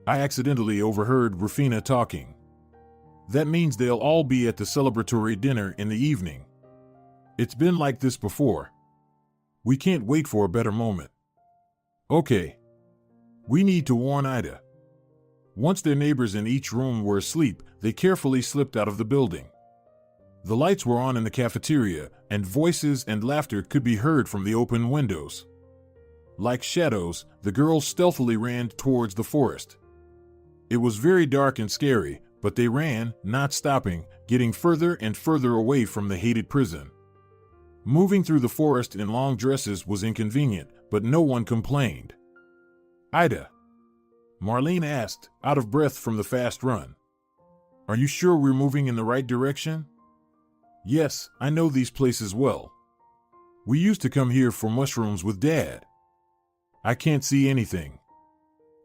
I accidentally overheard Rufina talking. That means they'll all be at the celebratory dinner in the evening. It's been like this before. We can't wait for a better moment. Okay. We need to warn Ida. Once their neighbors in each room were asleep, they carefully slipped out of the building. The lights were on in the cafeteria, and voices and laughter could be heard from the open windows. Like shadows, the girls stealthily ran towards the forest. It was very dark and scary, but they ran, not stopping, getting further and further away from the hated prison. Moving through the forest in long dresses was inconvenient, but no one complained. Ida, Marlene asked, out of breath from the fast run. Are you sure we're moving in the right direction? Yes, I know these places well. We used to come here for mushrooms with Dad. I can't see anything.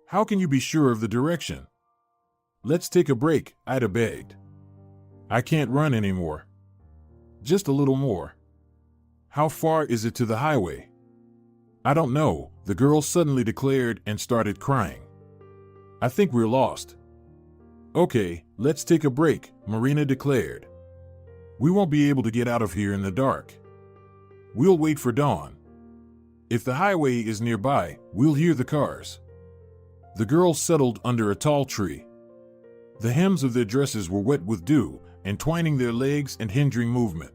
How can you be sure of the direction? Let's take a break, Ida begged. I can't run anymore. Just a little more. How far is it to the highway? I don't know, the girl suddenly declared and started crying. I think we're lost. Okay, let's take a break, Marina declared. We won't be able to get out of here in the dark. We'll wait for dawn. If the highway is nearby, we'll hear the cars. The girls settled under a tall tree. The hems of their dresses were wet with dew, entwining their legs and hindering movement.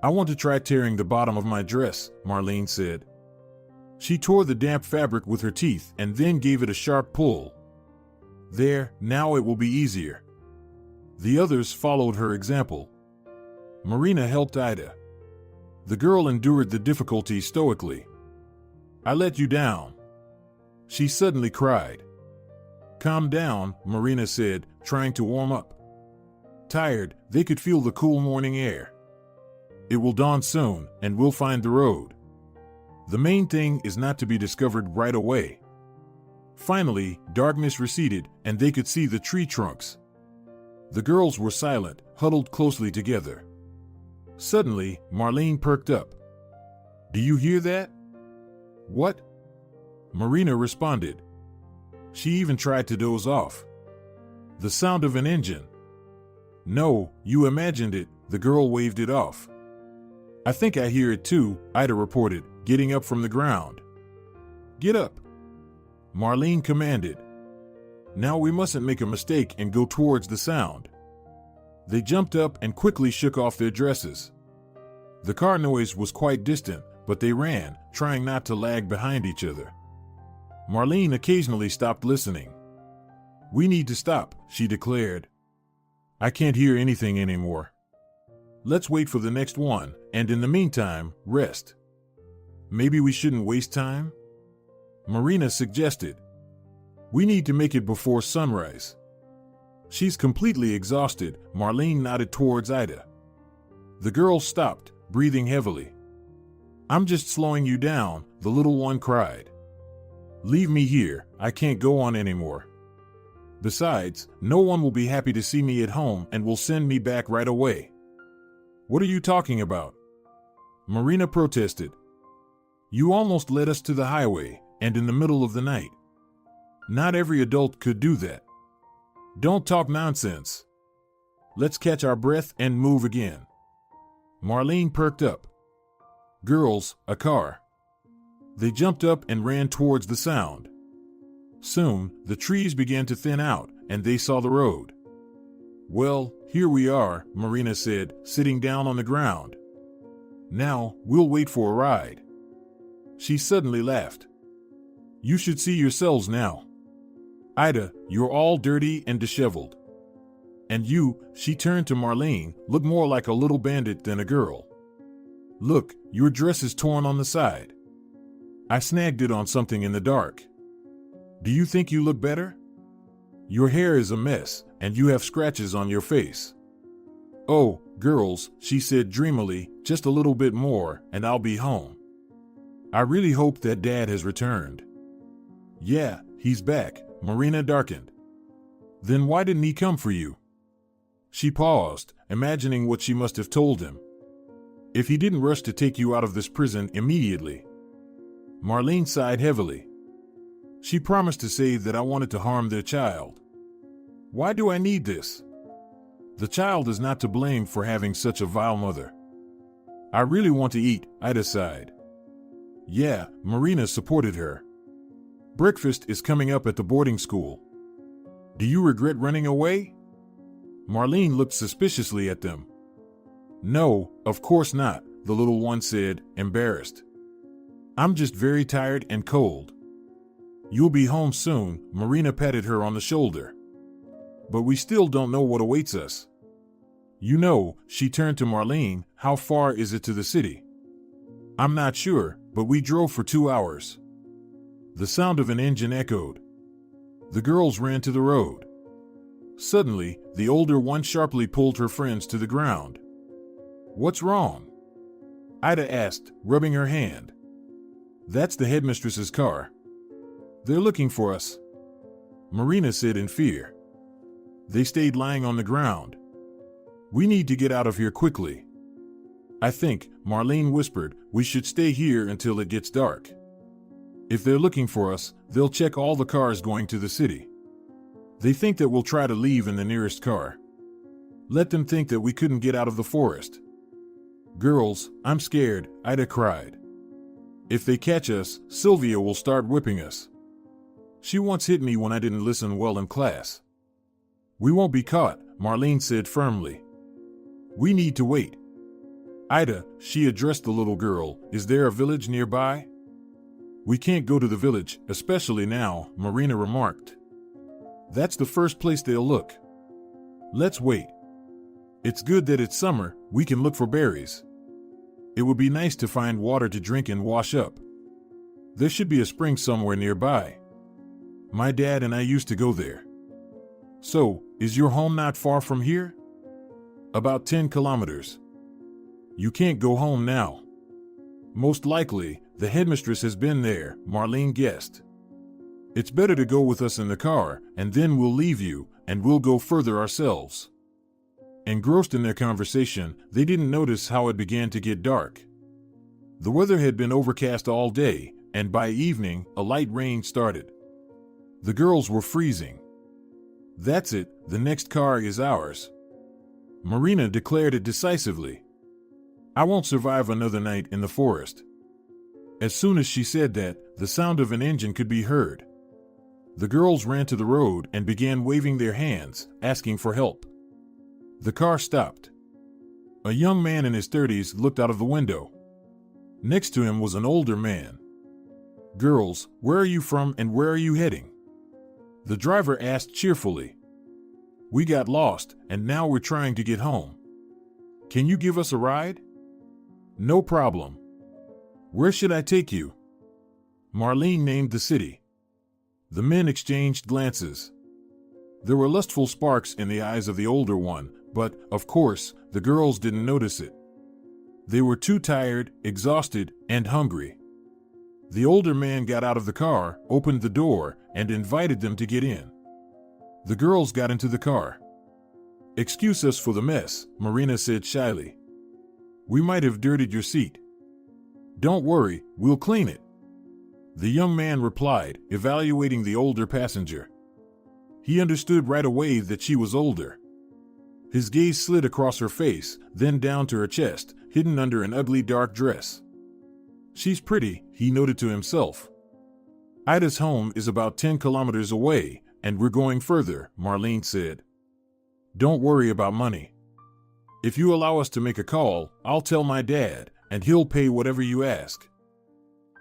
I want to try tearing the bottom of my dress, Marlene said. She tore the damp fabric with her teeth and then gave it a sharp pull. There, now it will be easier. The others followed her example. Marina helped Ida. The girl endured the difficulty stoically. I let you down. She suddenly cried. Calm down, Marina said, trying to warm up. Tired, they could feel the cool morning air. It will dawn soon, and we'll find the road. The main thing is not to be discovered right away. Finally, darkness receded, and they could see the tree trunks. The girls were silent, huddled closely together. Suddenly, Marlene perked up. Do you hear that? What? Marina responded. She even tried to doze off. The sound of an engine. No, you imagined it, the girl waved it off. I think I hear it too, Ida reported, getting up from the ground. Get up. Marlene commanded. Now we mustn't make a mistake and go towards the sound. They jumped up and quickly shook off their dresses. The car noise was quite distant, but they ran, trying not to lag behind each other. Marlene occasionally stopped listening. We need to stop, she declared. I can't hear anything anymore. Let's wait for the next one, and in the meantime, rest. Maybe we shouldn't waste time? Marina suggested. We need to make it before sunrise. She's completely exhausted, Marlene nodded towards Ida. The girl stopped, breathing heavily. I'm just slowing you down, the little one cried. Leave me here, I can't go on anymore. Besides, no one will be happy to see me at home and will send me back right away. What are you talking about? Marina protested. You almost led us to the highway, and in the middle of the night. Not every adult could do that. Don't talk nonsense. Let's catch our breath and move again. Marlene perked up. Girls, a car. They jumped up and ran towards the sound. Soon, the trees began to thin out, and they saw the road. Well, here we are, Marina said, sitting down on the ground. Now, we'll wait for a ride. She suddenly laughed. You should see yourselves now. Ida, you're all dirty and disheveled. And you, she turned to Marlene, look more like a little bandit than a girl. Look, your dress is torn on the side. I snagged it on something in the dark. Do you think you look better? Your hair is a mess, and you have scratches on your face. Oh, girls, she said dreamily, just a little bit more, and I'll be home. I really hope that Dad has returned. Yeah, he's back, Marina darkened. Then why didn't he come for you? She paused, imagining what she must have told him. If he didn't rush to take you out of this prison immediately. Marlene sighed heavily. She promised to say that I wanted to harm their child. Why do I need this? The child is not to blame for having such a vile mother. I really want to eat, Ida sighed. Yeah, Marina supported her. Breakfast is coming up at the boarding school. Do you regret running away? Marlene looked suspiciously at them. No, of course not, the little one said, embarrassed. I'm just very tired and cold. You'll be home soon, Marina patted her on the shoulder. But we still don't know what awaits us. You know, she turned to Marlene, how far is it to the city? I'm not sure, but we drove for 2 hours. The sound of an engine echoed. The girls ran to the road. Suddenly, the older one sharply pulled her friends to the ground. What's wrong? Ida asked, rubbing her hand. That's the headmistress's car. They're looking for us. Marina said in fear. They stayed lying on the ground. We need to get out of here quickly. I think, Marlene whispered, we should stay here until it gets dark. If they're looking for us, they'll check all the cars going to the city. They think that we'll try to leave in the nearest car. Let them think that we couldn't get out of the forest. Girls, I'm scared, Ida cried. If they catch us, Sylvia will start whipping us. She once hit me when I didn't listen well in class. We won't be caught, Marlene said firmly. We need to wait. Ida, she addressed the little girl, is there a village nearby? We can't go to the village, especially now, Marina remarked. That's the first place they'll look. Let's wait. It's good that it's summer, we can look for berries. It would be nice to find water to drink and wash up. There should be a spring somewhere nearby. My dad and I used to go there. So, is your home not far from here? About 10 kilometers. You can't go home now. Most likely, the headmistress has been there, Marlene guessed. It's better to go with us in the car, and then we'll leave you, and we'll go further ourselves. Engrossed in their conversation, they didn't notice how it began to get dark. The weather had been overcast all day, and by evening, a light rain started. The girls were freezing. That's it, the next car is ours. Marina declared it decisively. I won't survive another night in the forest. As soon as she said that, the sound of an engine could be heard. The girls ran to the road and began waving their hands, asking for help. The car stopped. A young man in his 30s looked out of the window. Next to him was an older man. Girls, where are you from and where are you heading? The driver asked cheerfully. We got lost, and now we're trying to get home. Can you give us a ride? No problem. Where should I take you? Marlene named the city. The men exchanged glances. There were lustful sparks in the eyes of the older one, but, of course, the girls didn't notice it. They were too tired, exhausted, and hungry. The older man got out of the car, opened the door, and invited them to get in. The girls got into the car. Excuse us for the mess, Marina said shyly. We might have dirtied your seat. Don't worry, we'll clean it. The young man replied, evaluating the older passenger. He understood right away that she was older. His gaze slid across her face, then down to her chest, hidden under an ugly dark dress. She's pretty, he noted to himself. Ida's home is about 10 kilometers away, and we're going further, Marlene said. Don't worry about money. If you allow us to make a call, I'll tell my dad, and he'll pay whatever you ask.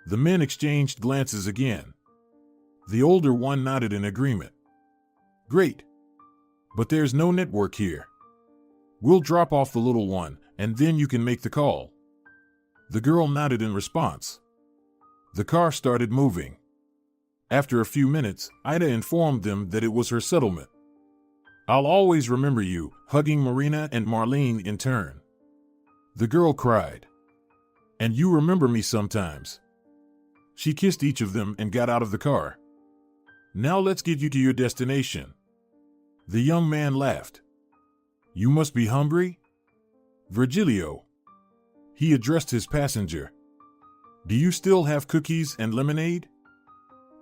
The men exchanged glances again. The older one nodded in agreement. Great. But there's no network here. We'll drop off the little one, and then you can make the call. The girl nodded in response. The car started moving. After a few minutes, Ida informed them that it was her settlement. I'll always remember you, hugging Marina and Marlene in turn. The girl cried. And you remember me sometimes. She kissed each of them and got out of the car. Now let's get you to your destination. The young man laughed. You must be hungry? Virgilio. He addressed his passenger. Do you still have cookies and lemonade?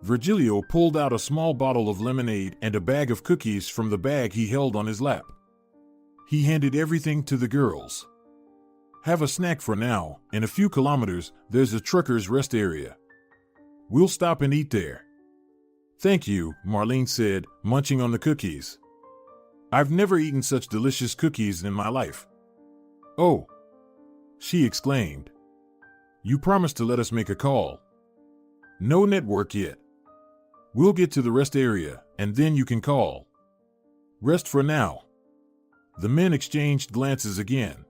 Virgilio pulled out a small bottle of lemonade and a bag of cookies from the bag he held on his lap. He handed everything to the girls. Have a snack for now. In a few kilometers, there's a trucker's rest area. We'll stop and eat there. Thank you, Marlene said, munching on the cookies. I've never eaten such delicious cookies in my life. Oh, she exclaimed. You promised to let us make a call. No network yet. We'll get to the rest area, and then you can call. Rest for now. The men exchanged glances again.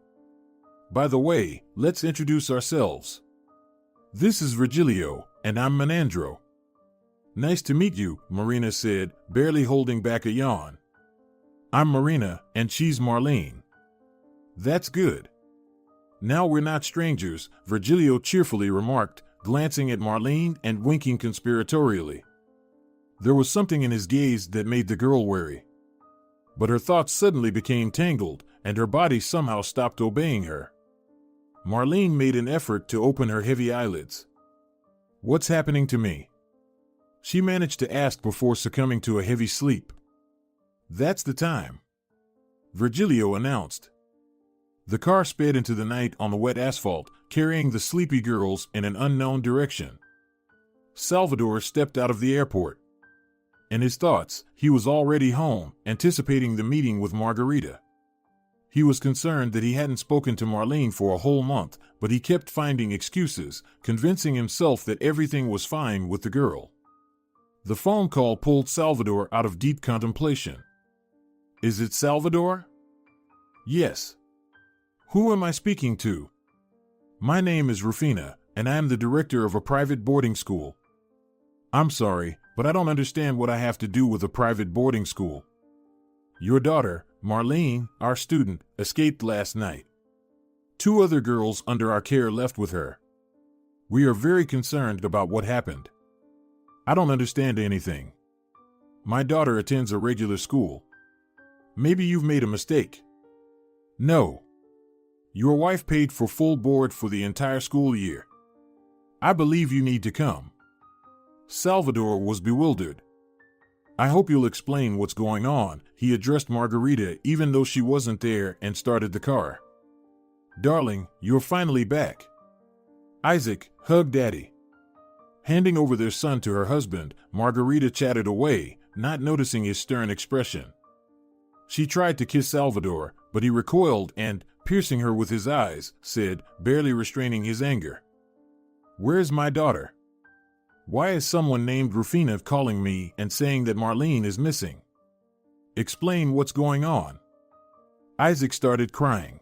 By the way, let's introduce ourselves. This is Virgilio, and I'm Menandro. Nice to meet you, Marina said, barely holding back a yawn. I'm Marina, and she's Marlene. That's good. Now we're not strangers, Virgilio cheerfully remarked, glancing at Marlene and winking conspiratorially. There was something in his gaze that made the girl wary. But her thoughts suddenly became tangled, and her body somehow stopped obeying her. Marlene made an effort to open her heavy eyelids. What's happening to me? She managed to ask before succumbing to a heavy sleep. That's the time, Virgilio announced. The car sped into the night on the wet asphalt, carrying the sleepy girls in an unknown direction. Salvador stepped out of the airport. In his thoughts, he was already home, anticipating the meeting with Margarita. He was concerned that he hadn't spoken to Marlene for a whole month, but he kept finding excuses, convincing himself that everything was fine with the girl. The phone call pulled Salvador out of deep contemplation. Is it Salvador? Yes. Who am I speaking to? My name is Rufina, and I am the director of a private boarding school. I'm sorry, but I don't understand what I have to do with a private boarding school. Your daughter, Marlene, our student, escaped last night. 2 other girls under our care left with her. We are very concerned about what happened. I don't understand anything. My daughter attends a regular school. Maybe you've made a mistake. No. Your wife paid for full board for the entire school year. I believe you need to come. Salvador was bewildered. I hope you'll explain what's going on, he addressed Margarita even though she wasn't there, and started the car. Darling, you're finally back. Isaac, hug Daddy. Handing over their son to her husband, Margarita chatted away, not noticing his stern expression. She tried to kiss Salvador, but he recoiled and, piercing her with his eyes, said, barely restraining his anger, Where's my daughter? Why is someone named Rufina calling me and saying that Marlene is missing? Explain what's going on. Isaac started crying.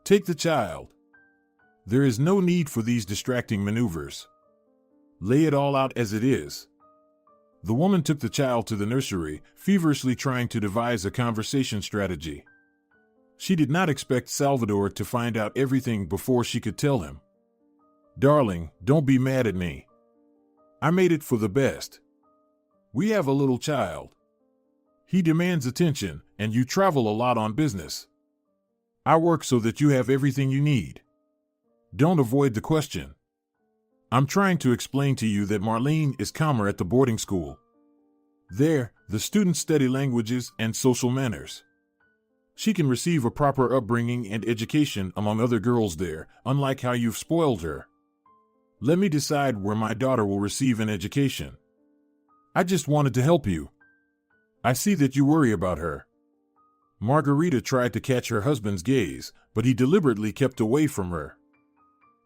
Take the child. There is no need for these distracting maneuvers. Lay it all out as it is. The woman took the child to the nursery, feverishly trying to devise a conversation strategy. She did not expect Salvador to find out everything before she could tell him. Darling, don't be mad at me. I made it for the best. We have a little child. He demands attention, and you travel a lot on business. I work so that you have everything you need. Don't avoid the question. I'm trying to explain to you that Marlene is calmer at the boarding school. There, the students study languages and social manners. She can receive a proper upbringing and education among other girls there, unlike how you've spoiled her. Let me decide where my daughter will receive an education. I just wanted to help you. I see that you worry about her. Margarita tried to catch her husband's gaze, but he deliberately kept away from her.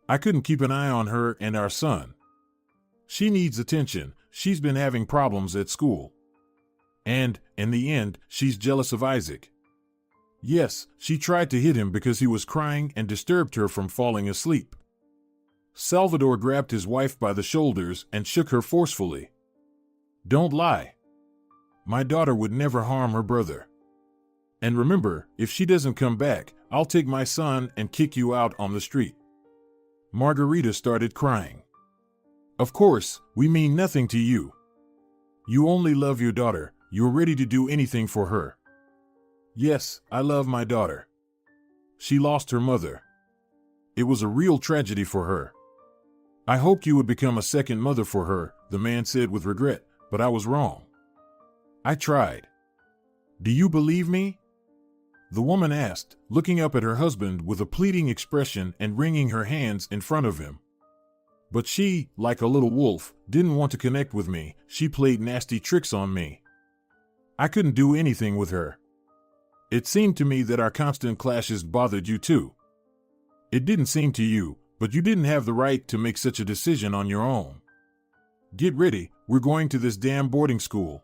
I couldn't keep an eye on her and our son. She needs attention. She's been having problems at school. And, in the end, she's jealous of Isaac. Yes, she tried to hit him because he was crying and disturbed her from falling asleep. Salvador grabbed his wife by the shoulders and shook her forcefully. Don't lie. My daughter would never harm her brother. And remember, if she doesn't come back, I'll take my son and kick you out on the street. Margarita started crying. Of course, we mean nothing to you. You only love your daughter. You're ready to do anything for her. Yes, I love my daughter. She lost her mother. It was a real tragedy for her. I hoped you would become a second mother for her, the man said with regret, but I was wrong. I tried. Do you believe me? The woman asked, looking up at her husband with a pleading expression and wringing her hands in front of him. But she, like a little wolf, didn't want to connect with me. She played nasty tricks on me. I couldn't do anything with her. It seemed to me that our constant clashes bothered you too. It didn't seem to you, but you didn't have the right to make such a decision on your own. Get ready, we're going to this damn boarding school.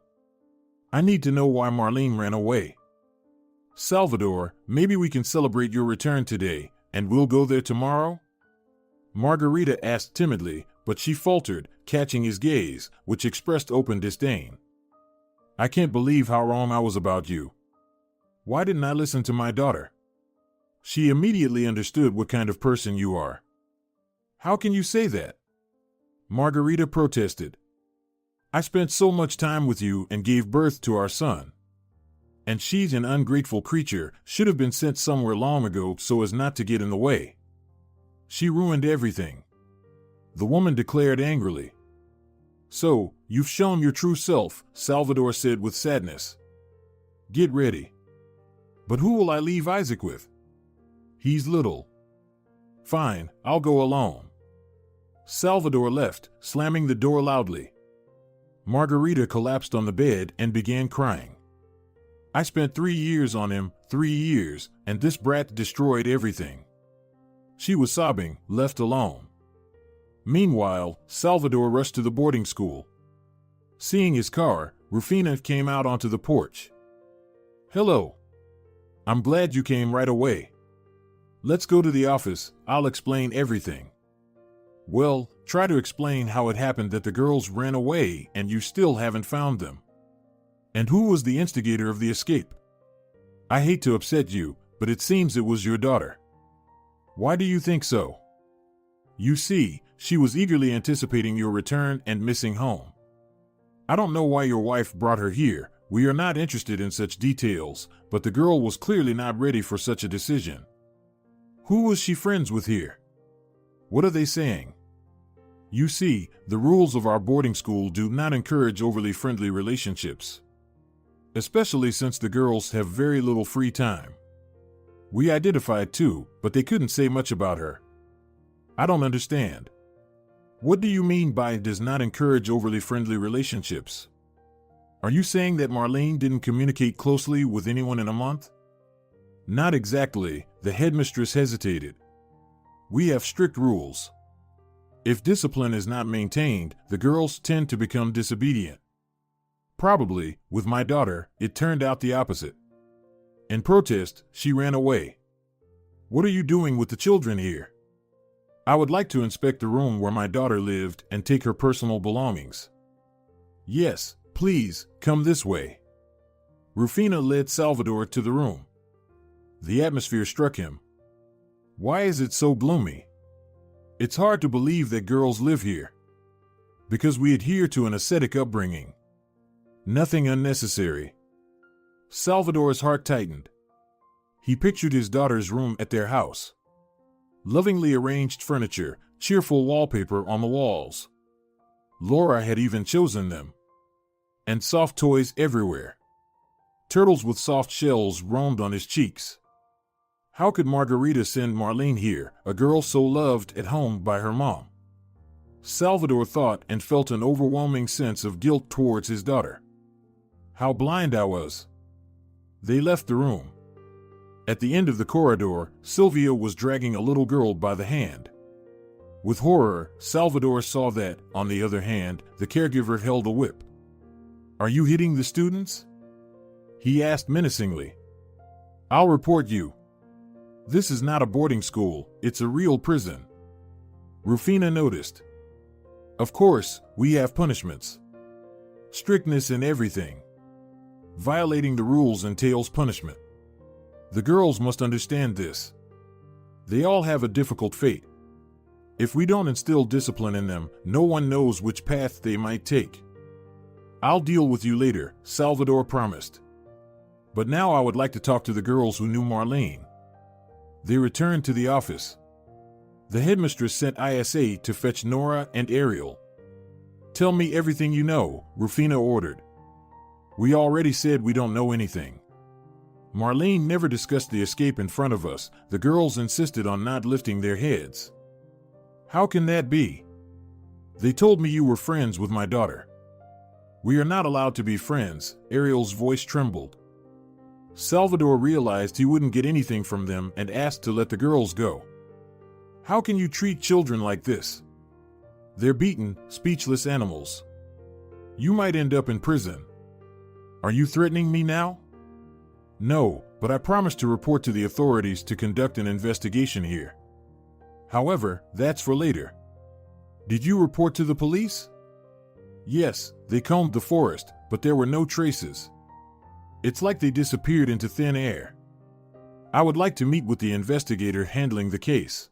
I need to know why Marlene ran away. Salvador, maybe we can celebrate your return today, and we'll go there tomorrow? Margarita asked timidly, but she faltered, catching his gaze, which expressed open disdain. I can't believe how wrong I was about you. Why didn't I listen to my daughter? She immediately understood what kind of person you are. How can you say that? Margarita protested. I spent so much time with you and gave birth to our son. And she's an ungrateful creature, should have been sent somewhere long ago so as not to get in the way. She ruined everything. The woman declared angrily. So, you've shown your true self, Salvador said with sadness. Get ready. But who will I leave Isaac with? He's little. Fine, I'll go alone. Salvador left, slamming the door loudly. Margarita collapsed on the bed and began crying. I spent 3 years on him, 3 years, and this brat destroyed everything. She was sobbing, left alone. Meanwhile, Salvador rushed to the boarding school. Seeing his car, Rufina came out onto the porch. Hello. I'm glad you came right away. Let's go to the office, I'll explain everything. Well, try to explain how it happened that the girls ran away and you still haven't found them. And who was the instigator of the escape? I hate to upset you, but it seems it was your daughter. Why do you think so? You see, she was eagerly anticipating your return and missing home. I don't know why your wife brought her here. We are not interested in such details, but the girl was clearly not ready for such a decision. Who was she friends with here? What are they saying? You see, the rules of our boarding school do not encourage overly friendly relationships. Especially since the girls have very little free time. We identified too, but they couldn't say much about her. I don't understand. What do you mean by does not encourage overly friendly relationships? Are you saying that Marlene didn't communicate closely with anyone in a month? Not exactly, the headmistress hesitated. We have strict rules. If discipline is not maintained, the girls tend to become disobedient. Probably, with my daughter, it turned out the opposite. In protest, she ran away. What are you doing with the children here? I would like to inspect the room where my daughter lived and take her personal belongings. Yes, please, come this way. Rufina led Salvador to the room. The atmosphere struck him. Why is it so gloomy? It's hard to believe that girls live here. Because we adhere to an ascetic upbringing. Nothing unnecessary. Salvador's heart tightened. He pictured his daughter's room at their house. Lovingly arranged furniture, cheerful wallpaper on the walls. Laura had even chosen them. And soft toys everywhere. Turtles with soft shells roamed on his cheeks. How could Margarita send Marlene here, a girl so loved at home by her mom? Salvador thought and felt an overwhelming sense of guilt towards his daughter. How blind I was. They left the room. At the end of the corridor, Sylvia was dragging a little girl by the hand. With horror, Salvador saw that, on the other hand, the caregiver held a whip. "Are you hitting the students?" he asked menacingly. "I'll report you. This is not a boarding school, it's a real prison." Rufina noticed. "Of course, we have punishments. Strictness in everything. Violating the rules entails punishment. The girls must understand this. They all have a difficult fate. If we don't instill discipline in them, no one knows which path they might take." "I'll deal with you later," Salvador promised. "But now I would like to talk to the girls who knew Marlene." They returned to the office. The headmistress sent ISA to fetch Nora and Ariel. "Tell me everything you know," Rufina ordered. "We already said we don't know anything. Marlene never discussed the escape in front of us. The girls insisted on not lifting their heads." "How can that be? They told me you were friends with my daughter." "We are not allowed to be friends," Ariel's voice trembled. Salvador realized he wouldn't get anything from them and asked to let the girls go. "How can you treat children like this? They're beaten, speechless animals. You might end up in prison." "Are you threatening me now?" "No, but I promised to report to the authorities to conduct an investigation here. However, that's for later." "Did you report to the police?" "Yes, they combed the forest, but there were no traces. It's like they disappeared into thin air. I would like to meet with the investigator handling the case."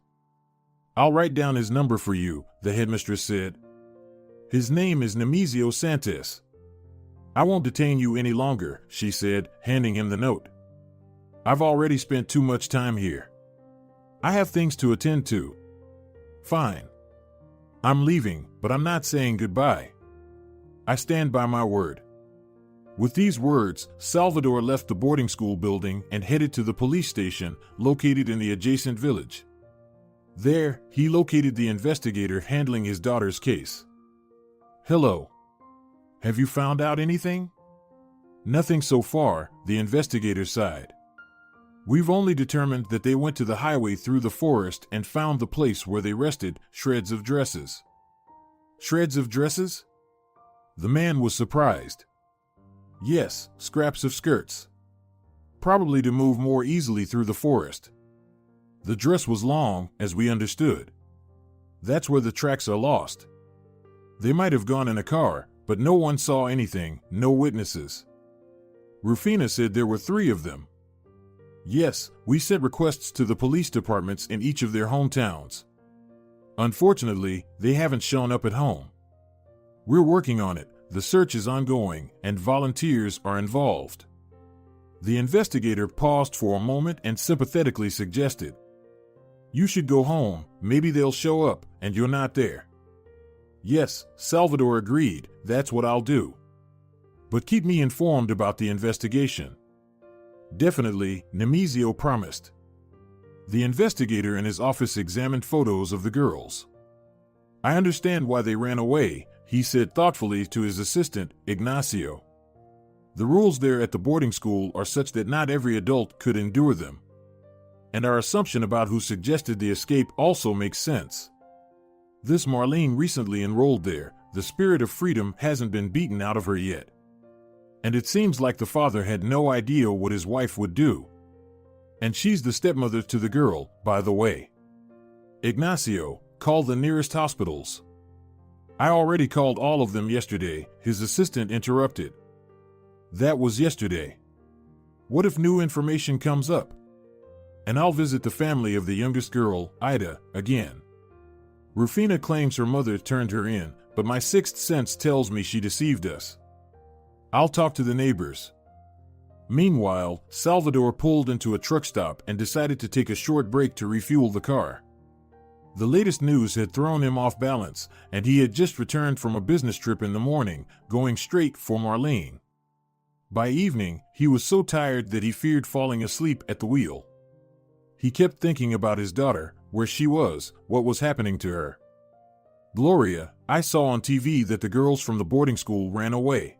"I'll write down his number for you," the headmistress said. "His name is Nemesio Santos." "I won't detain you any longer," she said, handing him the note. "I've already spent too much time here. I have things to attend to." "Fine. I'm leaving, but I'm not saying goodbye. I stand by my word." With these words, Salvador left the boarding school building and headed to the police station located in the adjacent village. There, he located the investigator handling his daughter's case. "Hello. Have you found out anything?" "Nothing so far," the investigator sighed. "We've only determined that they went to the highway through the forest and found the place where they rested, shreds of dresses." "Shreds of dresses?" The man was surprised. "Yes, scraps of skirts. Probably to move more easily through the forest. The dress was long, as we understood. That's where the tracks are lost. They might have gone in a car, but no one saw anything, no witnesses." Rufina said there were 3 of them. "Yes, we sent requests to the police departments in each of their hometowns. Unfortunately, they haven't shown up at home. We're working on it. The search is ongoing, and volunteers are involved." The investigator paused for a moment and sympathetically suggested, "You should go home, maybe they'll show up, and you're not there." "Yes," Salvador agreed, "that's what I'll do. But keep me informed about the investigation." "Definitely," Nemesio promised. The investigator in his office examined photos of the girls. "I understand why they ran away," he said thoughtfully to his assistant, Ignacio. "The rules there at the boarding school are such that not every adult could endure them. And our assumption about who suggested the escape also makes sense. This Marlene recently enrolled there. The spirit of freedom hasn't been beaten out of her yet. And it seems like the father had no idea what his wife would do. And she's the stepmother to the girl, by the way. Ignacio, call the nearest hospitals." "I already called all of them yesterday," his assistant interrupted. "That was yesterday. What if new information comes up? And I'll visit the family of the youngest girl, Ida, again. Rufina claims her mother turned her in, but my sixth sense tells me she deceived us. I'll talk to the neighbors." Meanwhile, Salvador pulled into a truck stop and decided to take a short break to refuel the car. The latest news had thrown him off balance, and he had just returned from a business trip in the morning, going straight for Marlene. By evening, he was so tired that he feared falling asleep at the wheel. He kept thinking about his daughter, where she was, what was happening to her. "Gloria, I saw on TV that the girls from the boarding school ran away."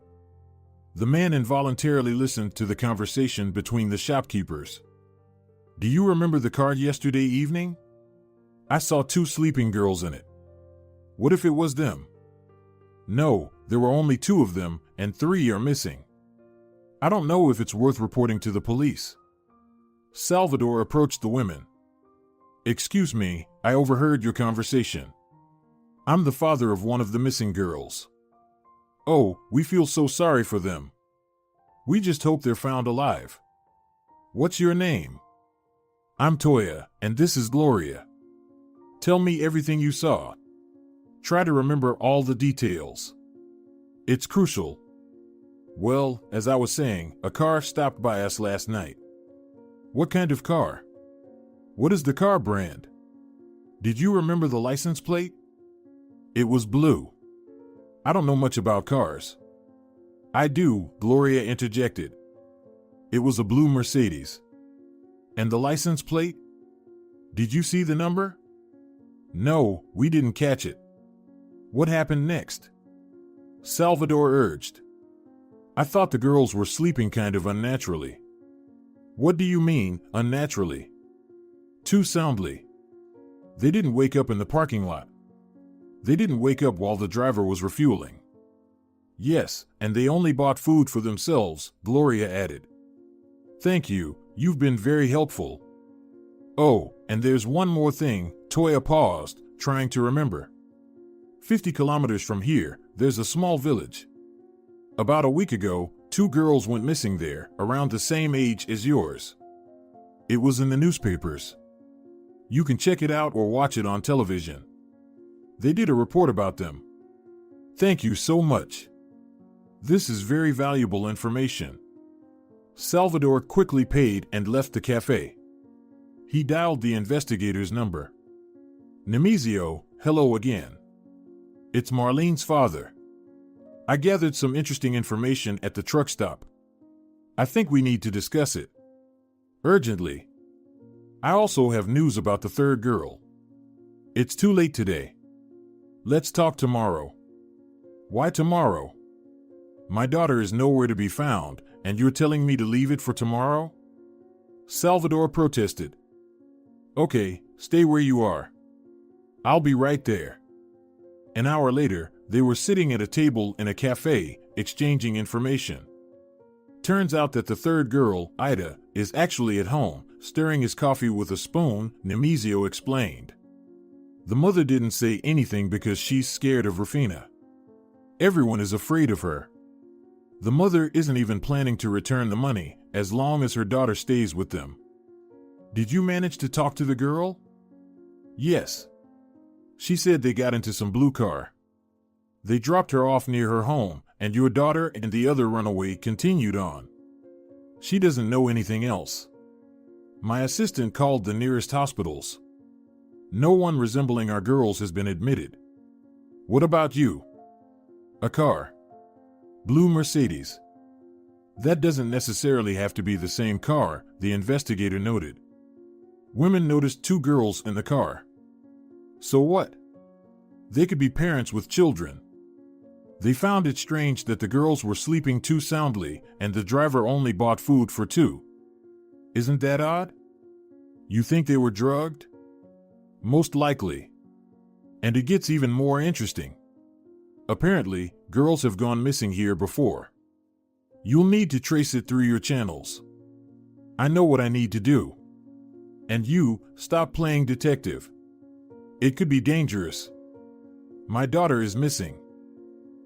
The man involuntarily listened to the conversation between the shopkeepers. "Do you remember the car yesterday evening? I saw 2 sleeping girls in it. What if it was them?" "No, there were only 2 of them, and 3 are missing. I don't know if it's worth reporting to the police." Salvador approached the women. "Excuse me, I overheard your conversation. I'm the father of one of the missing girls." "Oh, we feel so sorry for them. We just hope they're found alive. What's your name?" "I'm Toya, and this is Gloria. Tell me everything you saw. Try to remember all the details. It's crucial." "Well, as I was saying, a car stopped by us last night." "What kind of car? What is the car brand? Did you remember the license plate?" "It was blue." "I don't know much about cars." "I do," Gloria interjected. "It was a blue Mercedes." "And the license plate? Did you see the number?" "No, we didn't catch it." "What happened next?" Salvador urged. "I thought the girls were sleeping kind of unnaturally." "What do you mean, unnaturally?" "Too soundly. They didn't wake up in the parking lot. They didn't wake up while the driver was refueling." "Yes, and they only bought food for themselves," Gloria added. "Thank you, you've been very helpful." "Oh, and there's one more thing," Toya paused, trying to remember. 50 kilometers from here, there's a small village. About a week ago, 2 girls went missing there, around the same age as yours. It was in the newspapers. You can check it out or watch it on television. They did a report about them." "Thank you so much. This is very valuable information." Salvador quickly paid and left the cafe. He dialed the investigator's number. "Nemesio, hello again. It's Marlene's father. I gathered some interesting information at the truck stop. I think we need to discuss it. Urgently. I also have news about the 3rd girl. It's too late today. Let's talk tomorrow." "Why tomorrow? My daughter is nowhere to be found, and you're telling me to leave it for tomorrow?" Salvador protested. "Okay, stay where you are. I'll be right there." An hour later, they were sitting at a table in a cafe, exchanging information. Turns out that the 3rd girl, Ida, is actually at home, stirring his coffee with a spoon, Nemesio explained. The mother didn't say anything because she's scared of Rufina. Everyone is afraid of her. The mother isn't even planning to return the money, as long as her daughter stays with them. "Did you manage to talk to the girl?" "Yes. She said they got into some blue car. They dropped her off near her home, and your daughter and the other runaway continued on. She doesn't know anything else. My assistant called the nearest hospitals. No one resembling our girls has been admitted. What about you?" "A car. Blue Mercedes." "That doesn't necessarily have to be the same car," the investigator noted. "Women noticed 2 girls in the car. So what? They could be parents with children. They found it strange that the girls were sleeping too soundly and the driver only bought food for 2. Isn't that odd? You think they were drugged? Most likely. And it gets even more interesting. Apparently, girls have gone missing here before. You'll need to trace it through your channels. I know what I need to do. And you, stop playing detective. It could be dangerous. My daughter is missing.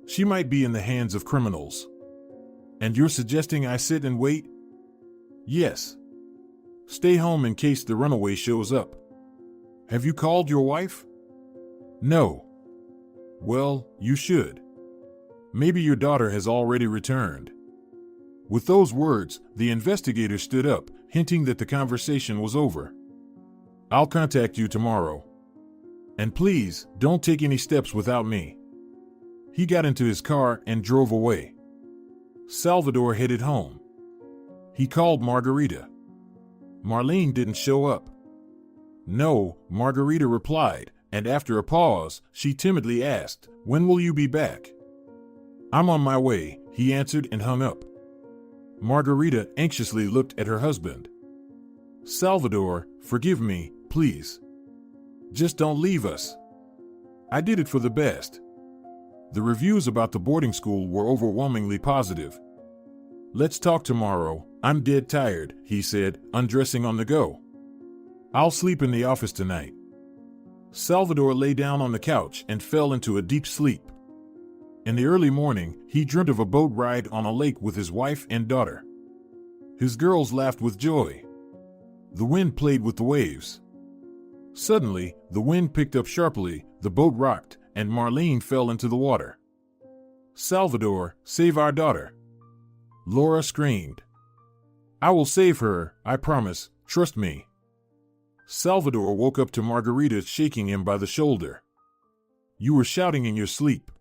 She might be in the hands of criminals. And you're suggesting I sit and wait? Yes. Stay home in case the runaway shows up. Have you called your wife? No. Well, you should. Maybe your daughter has already returned. With those words, the investigator stood up, hinting that the conversation was over. I'll contact you tomorrow. And please, don't take any steps without me. He got into his car and drove away. Salvador headed home. He called Margarita. Marlene didn't show up. No, Margarita replied, and after a pause, she timidly asked, "When will you be back?" "I'm on my way," he answered and hung up. Margarita anxiously looked at her husband. "Salvador, forgive me, please. Just don't leave us. I did it for the best." The reviews about the boarding school were overwhelmingly positive. "Let's talk tomorrow. I'm dead tired," he said, undressing on the go. "I'll sleep in the office tonight." Salvador lay down on the couch and fell into a deep sleep. In the early morning, he dreamt of a boat ride on a lake with his wife and daughter. His girls laughed with joy. The wind played with the waves. Suddenly, the wind picked up sharply, the boat rocked, and Marlene fell into the water. "Salvador, save our daughter!" Laura screamed. "I will save her, I promise, trust me." Salvador woke up to Margarita shaking him by the shoulder. "You were shouting in your sleep."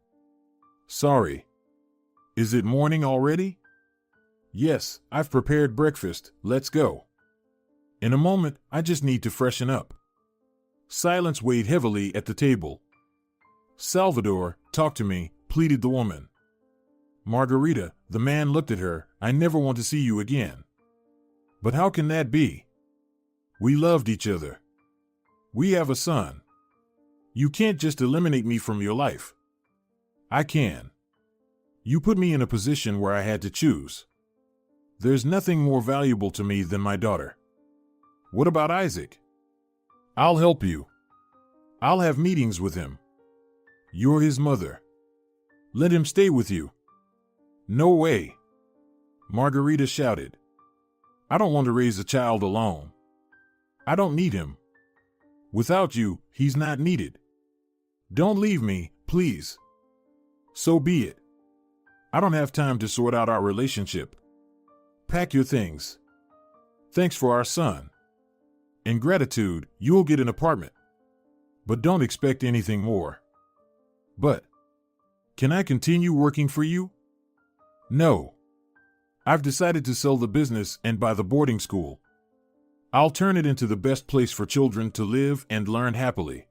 "Sorry. Is it morning already?" "Yes, I've prepared breakfast, let's go." "In a moment, I just need to freshen up." Silence weighed heavily at the table. "Salvador, talk to me," pleaded the woman. "Margarita," the man looked at her, "I never want to see you again." "But how can that be? We loved each other. We have a son. You can't just eliminate me from your life." "I can. You put me in a position where I had to choose. There's nothing more valuable to me than my daughter." "What about Isaac?" "I'll help you. I'll have meetings with him. You're his mother. Let him stay with you." "No way," Margarita shouted. "I don't want to raise a child alone. I don't need him. Without you, he's not needed. Don't leave me, please." "So be it. I don't have time to sort out our relationship. Pack your things. Thanks for our son. In gratitude, you'll get an apartment. But don't expect anything more." "But can I continue working for you?" "No. I've decided to sell the business and buy the boarding school. I'll turn it into the best place for children to live and learn happily."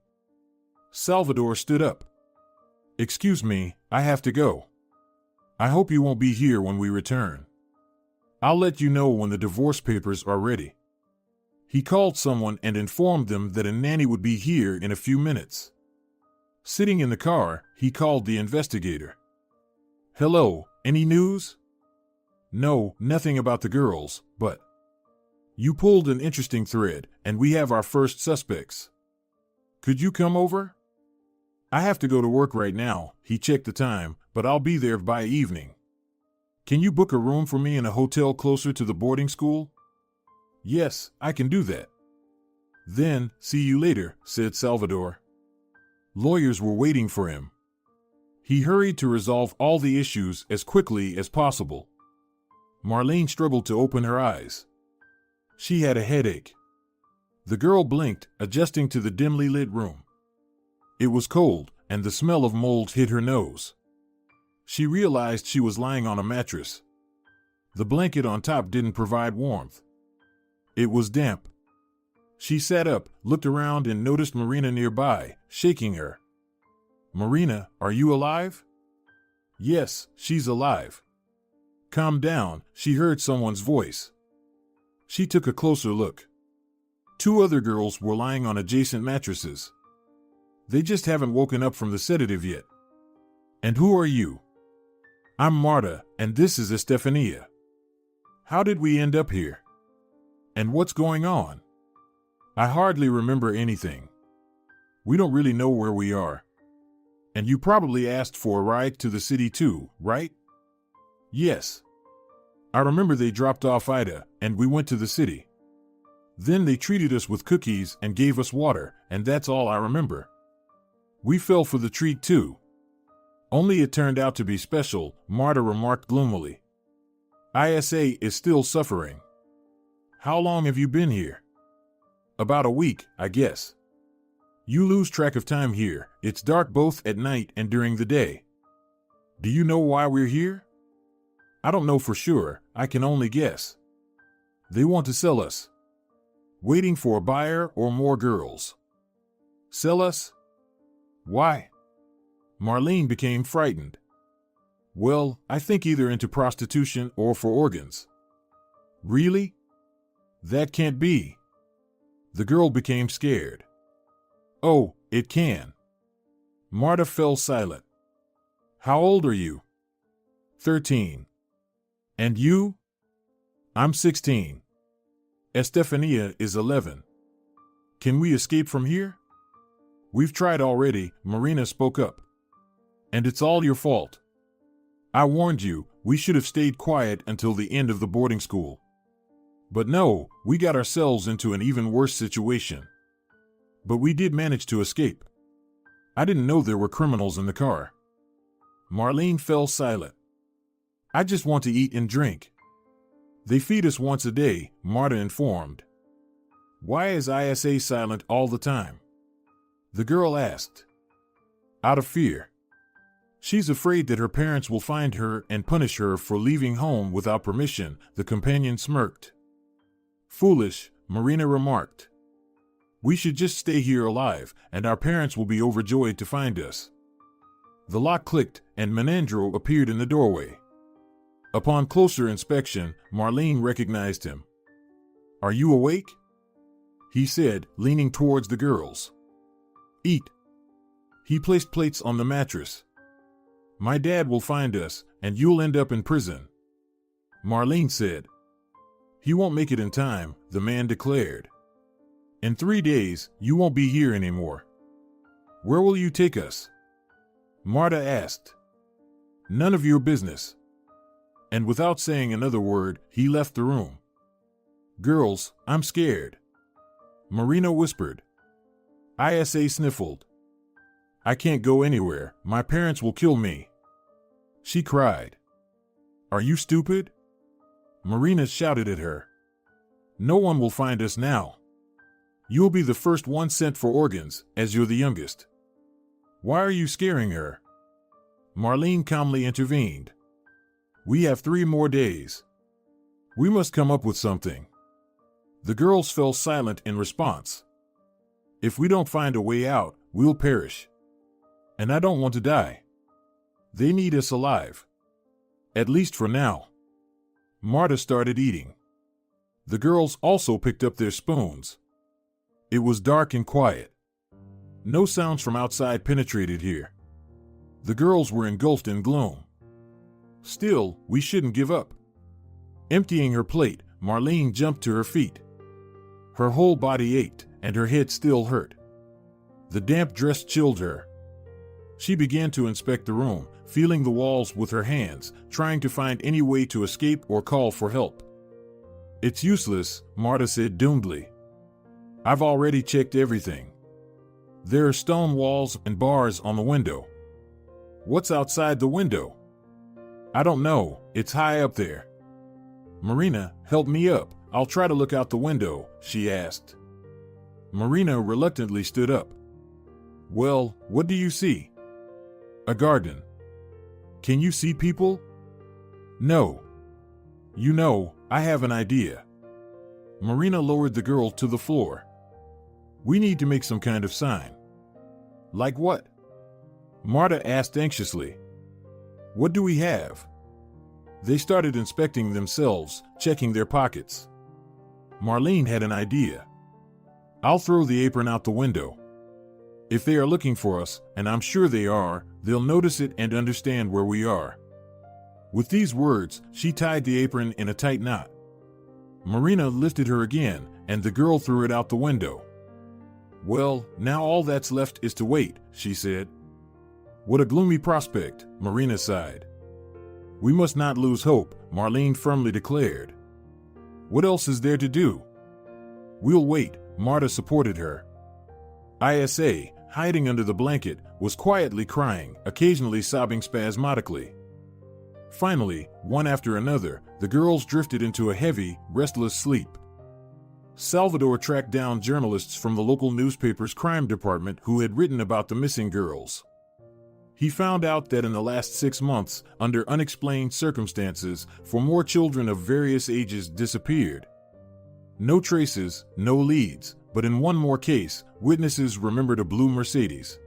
Salvador stood up. "Excuse me, I have to go. I hope you won't be here when we return. I'll let you know when the divorce papers are ready." He called someone and informed them that a nanny would be here in a few minutes. Sitting in the car, he called the investigator. "Hello, any news?" "No, nothing about the girls, but you pulled an interesting thread, and we have our first suspects. Could you come over?" "I have to go to work right now," he checked the time, "but I'll be there by evening. Can you book a room for me in a hotel closer to the boarding school?" "Yes, I can do that." "Then, see you later," said Salvador. Lawyers were waiting for him. He hurried to resolve all the issues as quickly as possible. Marlene struggled to open her eyes. She had a headache. The girl blinked, adjusting to the dimly lit room. It was cold, and the smell of mold hit her nose. She realized she was lying on a mattress. The blanket on top didn't provide warmth. It was damp. She sat up, looked around, and noticed Marina nearby, shaking her. "Marina, are you alive?" "Yes, she's alive." "Calm down," she heard someone's voice. She took a closer look. Two other girls were lying on adjacent mattresses. They just haven't woken up from the sedative yet. "And who are you?" "I'm Marta, and this is Estefania." "How did we end up here? And what's going on?" "I hardly remember anything. We don't really know where we are. And you probably asked for a ride to the city too, right?" "Yes. I remember they dropped off Ida, and we went to the city. Then they treated us with cookies and gave us water, and that's all I remember. We fell for the treat too. Only it turned out to be special," Marta remarked gloomily. ISA is still suffering. How long have you been here? About a week, I guess. You lose track of time here. It's dark both at night and during the day. Do you know why we're here? I don't know for sure. I can only guess. They want to sell us. Waiting for a buyer or more girls. Sell us? Why? Marlene became frightened. Well, I think either into prostitution or for organs. Really? That can't be. The girl became scared. Oh, it can. Marta fell silent. How old are you? 13. And you? I'm 16. Estefania is 11. Can we escape from here? We've tried already, Marina spoke up. And it's all your fault. I warned you, we should have stayed quiet until the end of the boarding school. But no, we got ourselves into an even worse situation. But we did manage to escape. I didn't know there were criminals in the car. Marlene fell silent. I just want to eat and drink. They feed us once a day, Marta informed. Why is ISA silent all the time? The girl asked. Out of fear. She's afraid that her parents will find her and punish her for leaving home without permission, the companion smirked. Foolish, Marina remarked. We should just stay here alive, and our parents will be overjoyed to find us. The lock clicked, and Menandro appeared in the doorway. Upon closer inspection, Marlene recognized him. Are you awake? He said, leaning towards the girls. Eat. He placed plates on the mattress. My dad will find us, and you'll end up in prison. Marlene said. He won't make it in time, the man declared. In 3 days, you won't be here anymore. Where will you take us? Marta asked. None of your business. And without saying another word, he left the room. Girls, I'm scared. Marina whispered. ISA sniffled. I can't go anywhere, my parents will kill me. She cried. Are you stupid? Marina shouted at her. No one will find us now. You'll be the first one sent for organs, as you're the youngest. Why are you scaring her? Marlene calmly intervened. We have 3 more days. We must come up with something. The girls fell silent in response. If we don't find a way out, we'll perish. And I don't want to die. They need us alive. At least for now. Marta started eating. The girls also picked up their spoons. It was dark and quiet. No sounds from outside penetrated here. The girls were engulfed in gloom. Still, we shouldn't give up. Emptying her plate, Marlene jumped to her feet. Her whole body ached, and her head still hurt. The damp dress chilled her. She began to inspect the room, feeling the walls with her hands, trying to find any way to escape or call for help. It's useless, Marta said doomedly. I've already checked everything. There are stone walls and bars on the window. What's outside the window? I don't know, it's high up there. Marina, help me up, I'll try to look out the window, she asked. Marina reluctantly stood up. Well, what do you see? A garden. Can you see people? No. You know, I have an idea. Marina lowered the girl to the floor. We need to make some kind of sign. Like what? Marta asked anxiously. What do we have? They started inspecting themselves, checking their pockets. Marlene had an idea. I'll throw the apron out the window. If they are looking for us, and I'm sure they are, they'll notice it and understand where we are. With these words, she tied the apron in a tight knot. Marina lifted her again, and the girl threw it out the window. Well, now all that's left is to wait, she said. What a gloomy prospect, Marina sighed. We must not lose hope, Marlene firmly declared. What else is there to do? We'll wait, Marta supported her. ISA, hiding under the blanket, was quietly crying, occasionally sobbing spasmodically. Finally, one after another, the girls drifted into a heavy, restless sleep. Salvador tracked down journalists from the local newspaper's crime department who had written about the missing girls. He found out that in the last 6 months, under unexplained circumstances, 4 more children of various ages disappeared. No traces, no leads, but in one more case, witnesses remembered a blue Mercedes.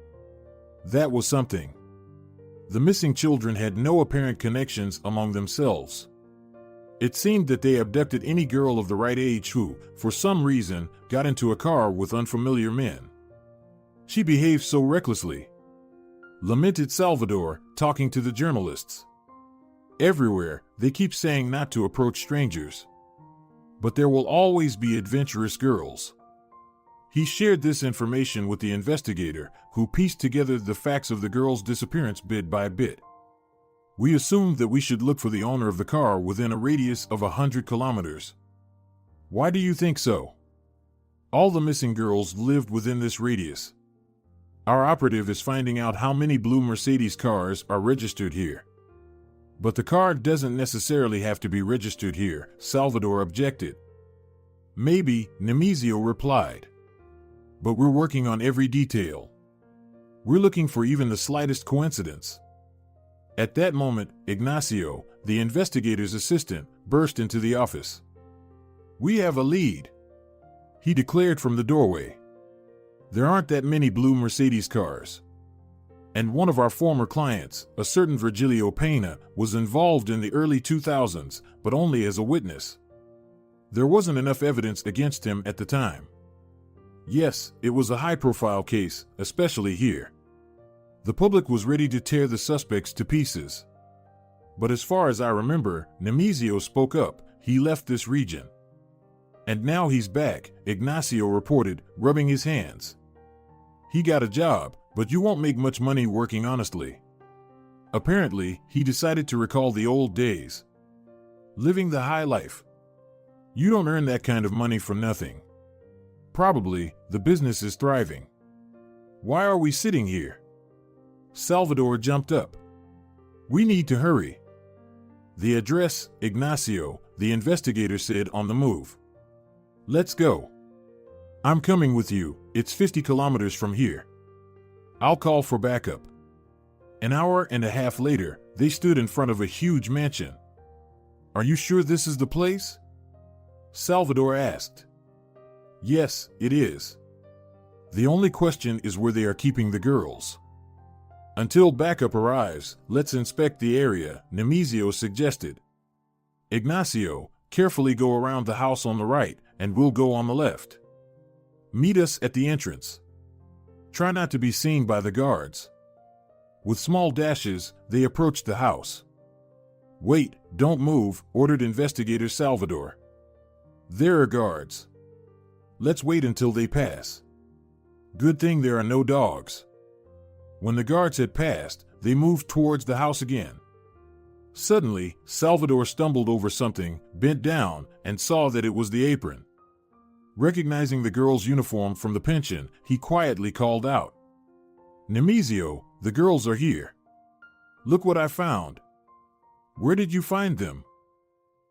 That was something. The missing children had no apparent connections among themselves. It seemed that they abducted any girl of the right age who, for some reason, got into a car with unfamiliar men. She behaved so recklessly, lamented Salvador, talking to the journalists. Everywhere, they keep saying not to approach strangers. But there will always be adventurous girls. He shared this information with the investigator, who pieced together the facts of the girl's disappearance bit by bit. We assumed that we should look for the owner of the car within a radius of 100 kilometers. Why do you think so? All the missing girls lived within this radius. Our operative is finding out how many blue Mercedes cars are registered here. But the car doesn't necessarily have to be registered here, Salvador objected. Maybe, Nemesio replied. But we're working on every detail. We're looking for even the slightest coincidence. At that moment, Ignacio, the investigator's assistant, burst into the office. We have a lead, he declared from the doorway. There aren't that many blue Mercedes cars. And one of our former clients, a certain Virgilio Pena, was involved in the early 2000s, but only as a witness. There wasn't enough evidence against him at the time. Yes, it was a high-profile case, especially here. The public was ready to tear the suspects to pieces. But as far as I remember, Nemesio spoke up. He left this region. And now he's back, Ignacio reported, rubbing his hands. He got a job, but you won't make much money working honestly. Apparently, he decided to recall the old days. Living the high life. You don't earn that kind of money for nothing. Probably, the business is thriving. Why are we sitting here? Salvador jumped up. We need to hurry. The address, Ignacio, the investigator said on the move. Let's go. I'm coming with you, it's 50 kilometers from here. I'll call for backup. An hour and a half later, they stood in front of a huge mansion. Are you sure this is the place? Salvador asked. Yes, it is. The only question is where they are keeping the girls. Until backup arrives, let's inspect the area, Nemesio suggested. Ignacio, carefully go around the house on the right, and we'll go on the left. Meet us at the entrance. Try not to be seen by the guards. With small dashes, they approached the house. Wait, don't move, ordered investigator Salvador. There are guards. Let's wait until they pass. Good thing there are no dogs. When the guards had passed, they moved towards the house again. Suddenly, Salvador stumbled over something, bent down, and saw that it was the apron. Recognizing the girl's uniform from the pension, he quietly called out. Nemesio, the girls are here. Look what I found. Where did you find them?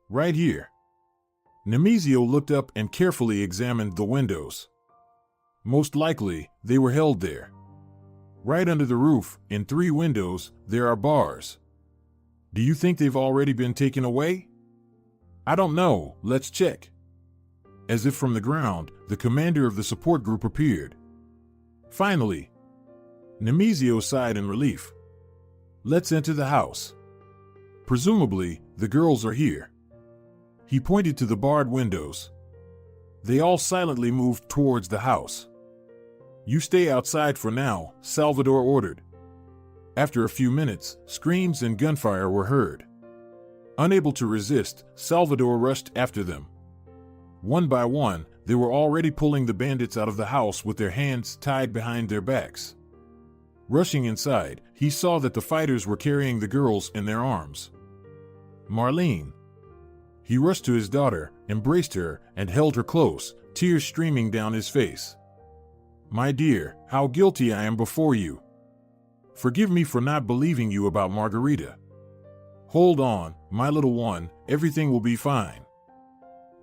Right here. Nemesio looked up and carefully examined the windows. Most likely, they were held there. Right under the roof, in 3 windows, there are bars. Do you think they've already been taken away? I don't know, let's check. As if from the ground, the commander of the support group appeared. Finally, Nemesio sighed in relief. Let's enter the house. Presumably, the girls are here. He pointed to the barred windows. They all silently moved towards the house. You stay outside for now, Salvador ordered. After a few minutes, screams and gunfire were heard. Unable to resist, Salvador rushed after them. One by one, they were already pulling the bandits out of the house with their hands tied behind their backs. Rushing inside, he saw that the fighters were carrying the girls in their arms. Marlene. He rushed to his daughter, embraced her, and held her close, tears streaming down his face. My dear, how guilty I am before you. Forgive me for not believing you about Margarita. Hold on, my little one, everything will be fine.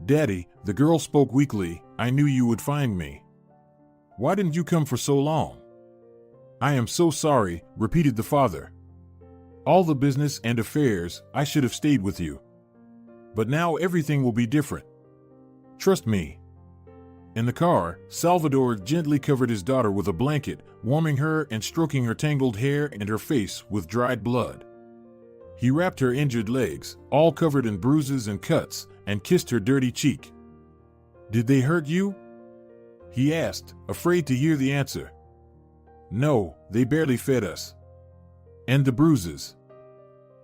Daddy, the girl spoke weakly, I knew you would find me. Why didn't you come for so long? I am so sorry, repeated the father. All the business and affairs, I should have stayed with you. But now everything will be different. Trust me. In the car, Salvador gently covered his daughter with a blanket, warming her and stroking her tangled hair and her face with dried blood. He wrapped her injured legs, all covered in bruises and cuts, and kissed her dirty cheek. Did they hurt you? He asked, afraid to hear the answer. No, they barely fed us. And the bruises.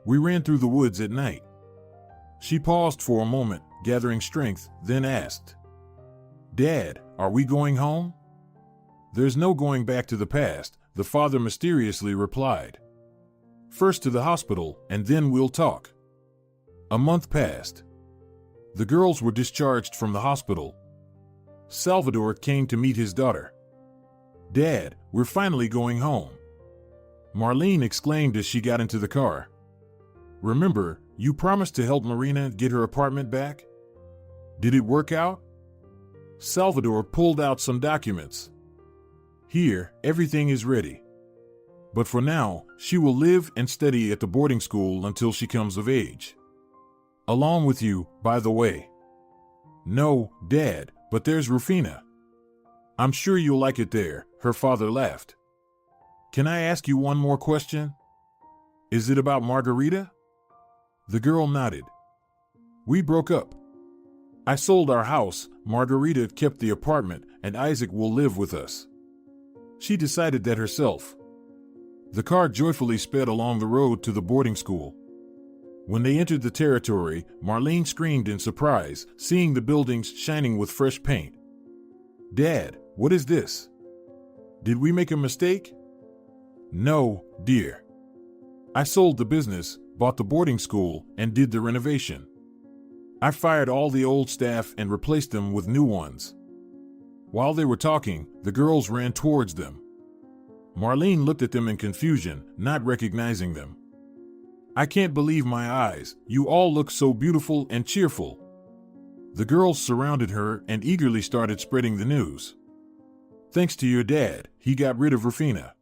We ran through the woods at night. She paused for a moment, gathering strength, then asked, Dad, are we going home? There's no going back to the past, the father mysteriously replied. First to the hospital, and then we'll talk. A month passed. The girls were discharged from the hospital. Salvador came to meet his daughter. Dad, we're finally going home. Marlene exclaimed as she got into the car. Remember, you promised to help Marina get her apartment back? Did it work out? Salvador pulled out some documents. Here, everything is ready. But for now, she will live and study at the boarding school until she comes of age. Along with you, by the way. No, Dad, but there's Rufina. I'm sure you'll like it there, her father laughed. Can I ask you one more question? Is it about Margarita? The girl nodded. We broke up. I sold our house, Margarita kept the apartment, and Isaac will live with us. She decided that herself. The car joyfully sped along the road to the boarding school. When they entered the territory, Marlene screamed in surprise, seeing the buildings shining with fresh paint. Dad, what is this? Did we make a mistake? No, dear. I sold the business, bought the boarding school, and did the renovation. I fired all the old staff and replaced them with new ones. While they were talking, the girls ran towards them. Marlene looked at them in confusion, not recognizing them. I can't believe my eyes, you all look so beautiful and cheerful. The girls surrounded her and eagerly started spreading the news. Thanks to your dad, he got rid of Rufina.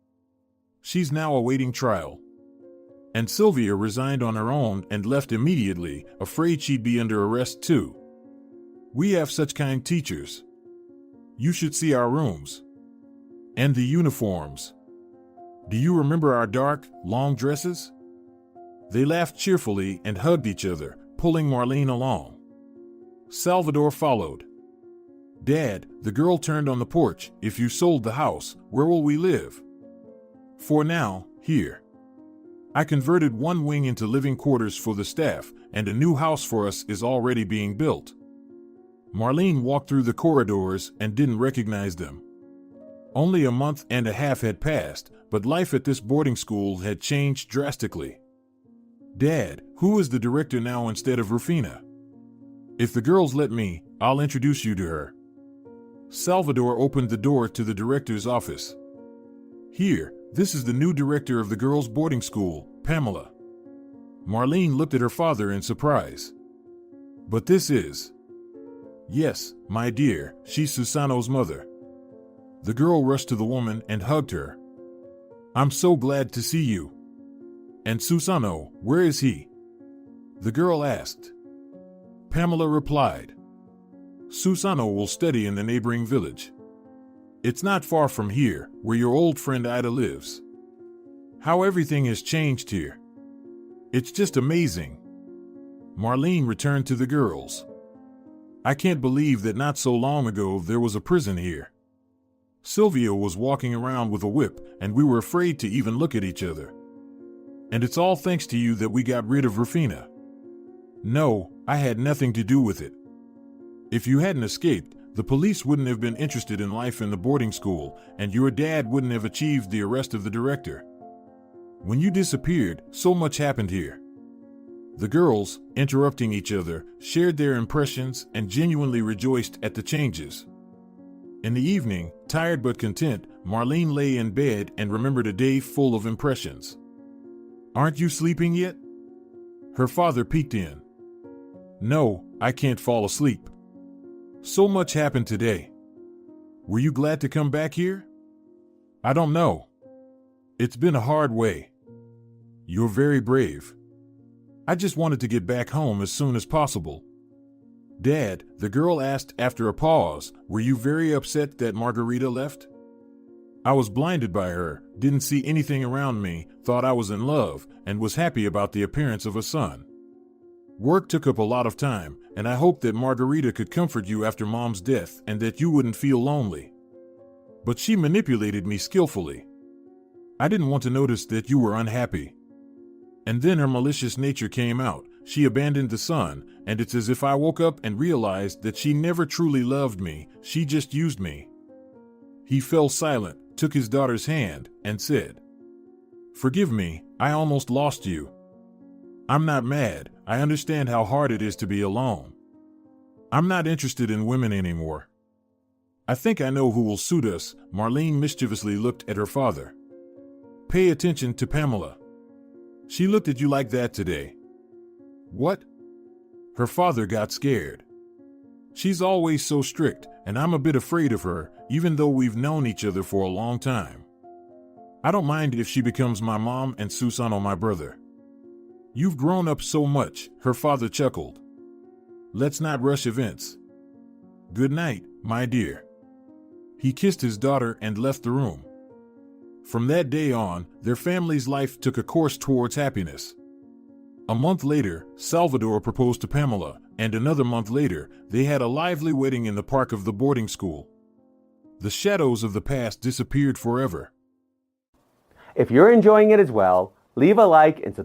She's now awaiting trial. And Sylvia resigned on her own and left immediately, afraid she'd be under arrest too. We have such kind teachers. You should see our rooms. And the uniforms. Do you remember our dark, long dresses? They laughed cheerfully and hugged each other, pulling Marlene along. Salvador followed. Dad, the girl turned on the porch, if you sold the house, where will we live? For now, here. I converted one wing into living quarters for the staff, and a new house for us is already being built. Marlene walked through the corridors and didn't recognize them. Only a month and a half had passed, but life at this boarding school had changed drastically. Dad, who is the director now instead of Rufina? If the girls let me, I'll introduce you to her. Salvador opened the door to the director's office. Here, this is the new director of the girls' boarding school, Pamela. Marlene looked at her father in surprise. But this is... Yes, my dear, she's Susano's mother. The girl rushed to the woman and hugged her. I'm so glad to see you. And Susano, where is he? The girl asked. Pamela replied. Susano will study in the neighboring village. It's not far from here, where your old friend Ida lives. How everything has changed here. It's just amazing. Marlene returned to the girls. I can't believe that not so long ago there was a prison here. Sylvia was walking around with a whip, and we were afraid to even look at each other. And it's all thanks to you that we got rid of Rufina. No, I had nothing to do with it. If you hadn't escaped, the police wouldn't have been interested in life in the boarding school, and your dad wouldn't have achieved the arrest of the director. When you disappeared, so much happened here. The girls, interrupting each other, shared their impressions and genuinely rejoiced at the changes. In the evening, tired but content, Marlene lay in bed and remembered a day full of impressions. Aren't you sleeping yet? Her father peeked in. No, I can't fall asleep. So much happened today. Were you glad to come back here? I don't know. It's been a hard way. You're very brave. I just wanted to get back home as soon as possible. Dad, the girl asked after a pause, were you very upset that Margarita left? I was blinded by her, didn't see anything around me, thought I was in love, and was happy about the appearance of a son. Work took up a lot of time, and I hoped that Margarita could comfort you after Mom's death and that you wouldn't feel lonely. But she manipulated me skillfully. I didn't want to notice that you were unhappy. And then her malicious nature came out. She abandoned the son, and it's as if I woke up and realized that she never truly loved me, she just used me. He fell silent, took his daughter's hand, and said, Forgive me, I almost lost you. I'm not mad, I understand how hard it is to be alone. I'm not interested in women anymore. I think I know who will suit us. Marlene mischievously looked at her father. Pay attention to Pamela. She looked at you like that today. What? Her father got scared. She's always so strict, and I'm a bit afraid of her, even though we've known each other for a long time. I don't mind if she becomes my mom and Susano my brother. You've grown up so much, her father chuckled. Let's not rush events. Good night, my dear. He kissed his daughter and left the room. From that day on, their family's life took a course towards happiness. A month later, Salvador proposed to Pamela, and another month later, they had a lively wedding in the park of the boarding school. The shadows of the past disappeared forever. If you're enjoying it as well, leave a like and subscribe.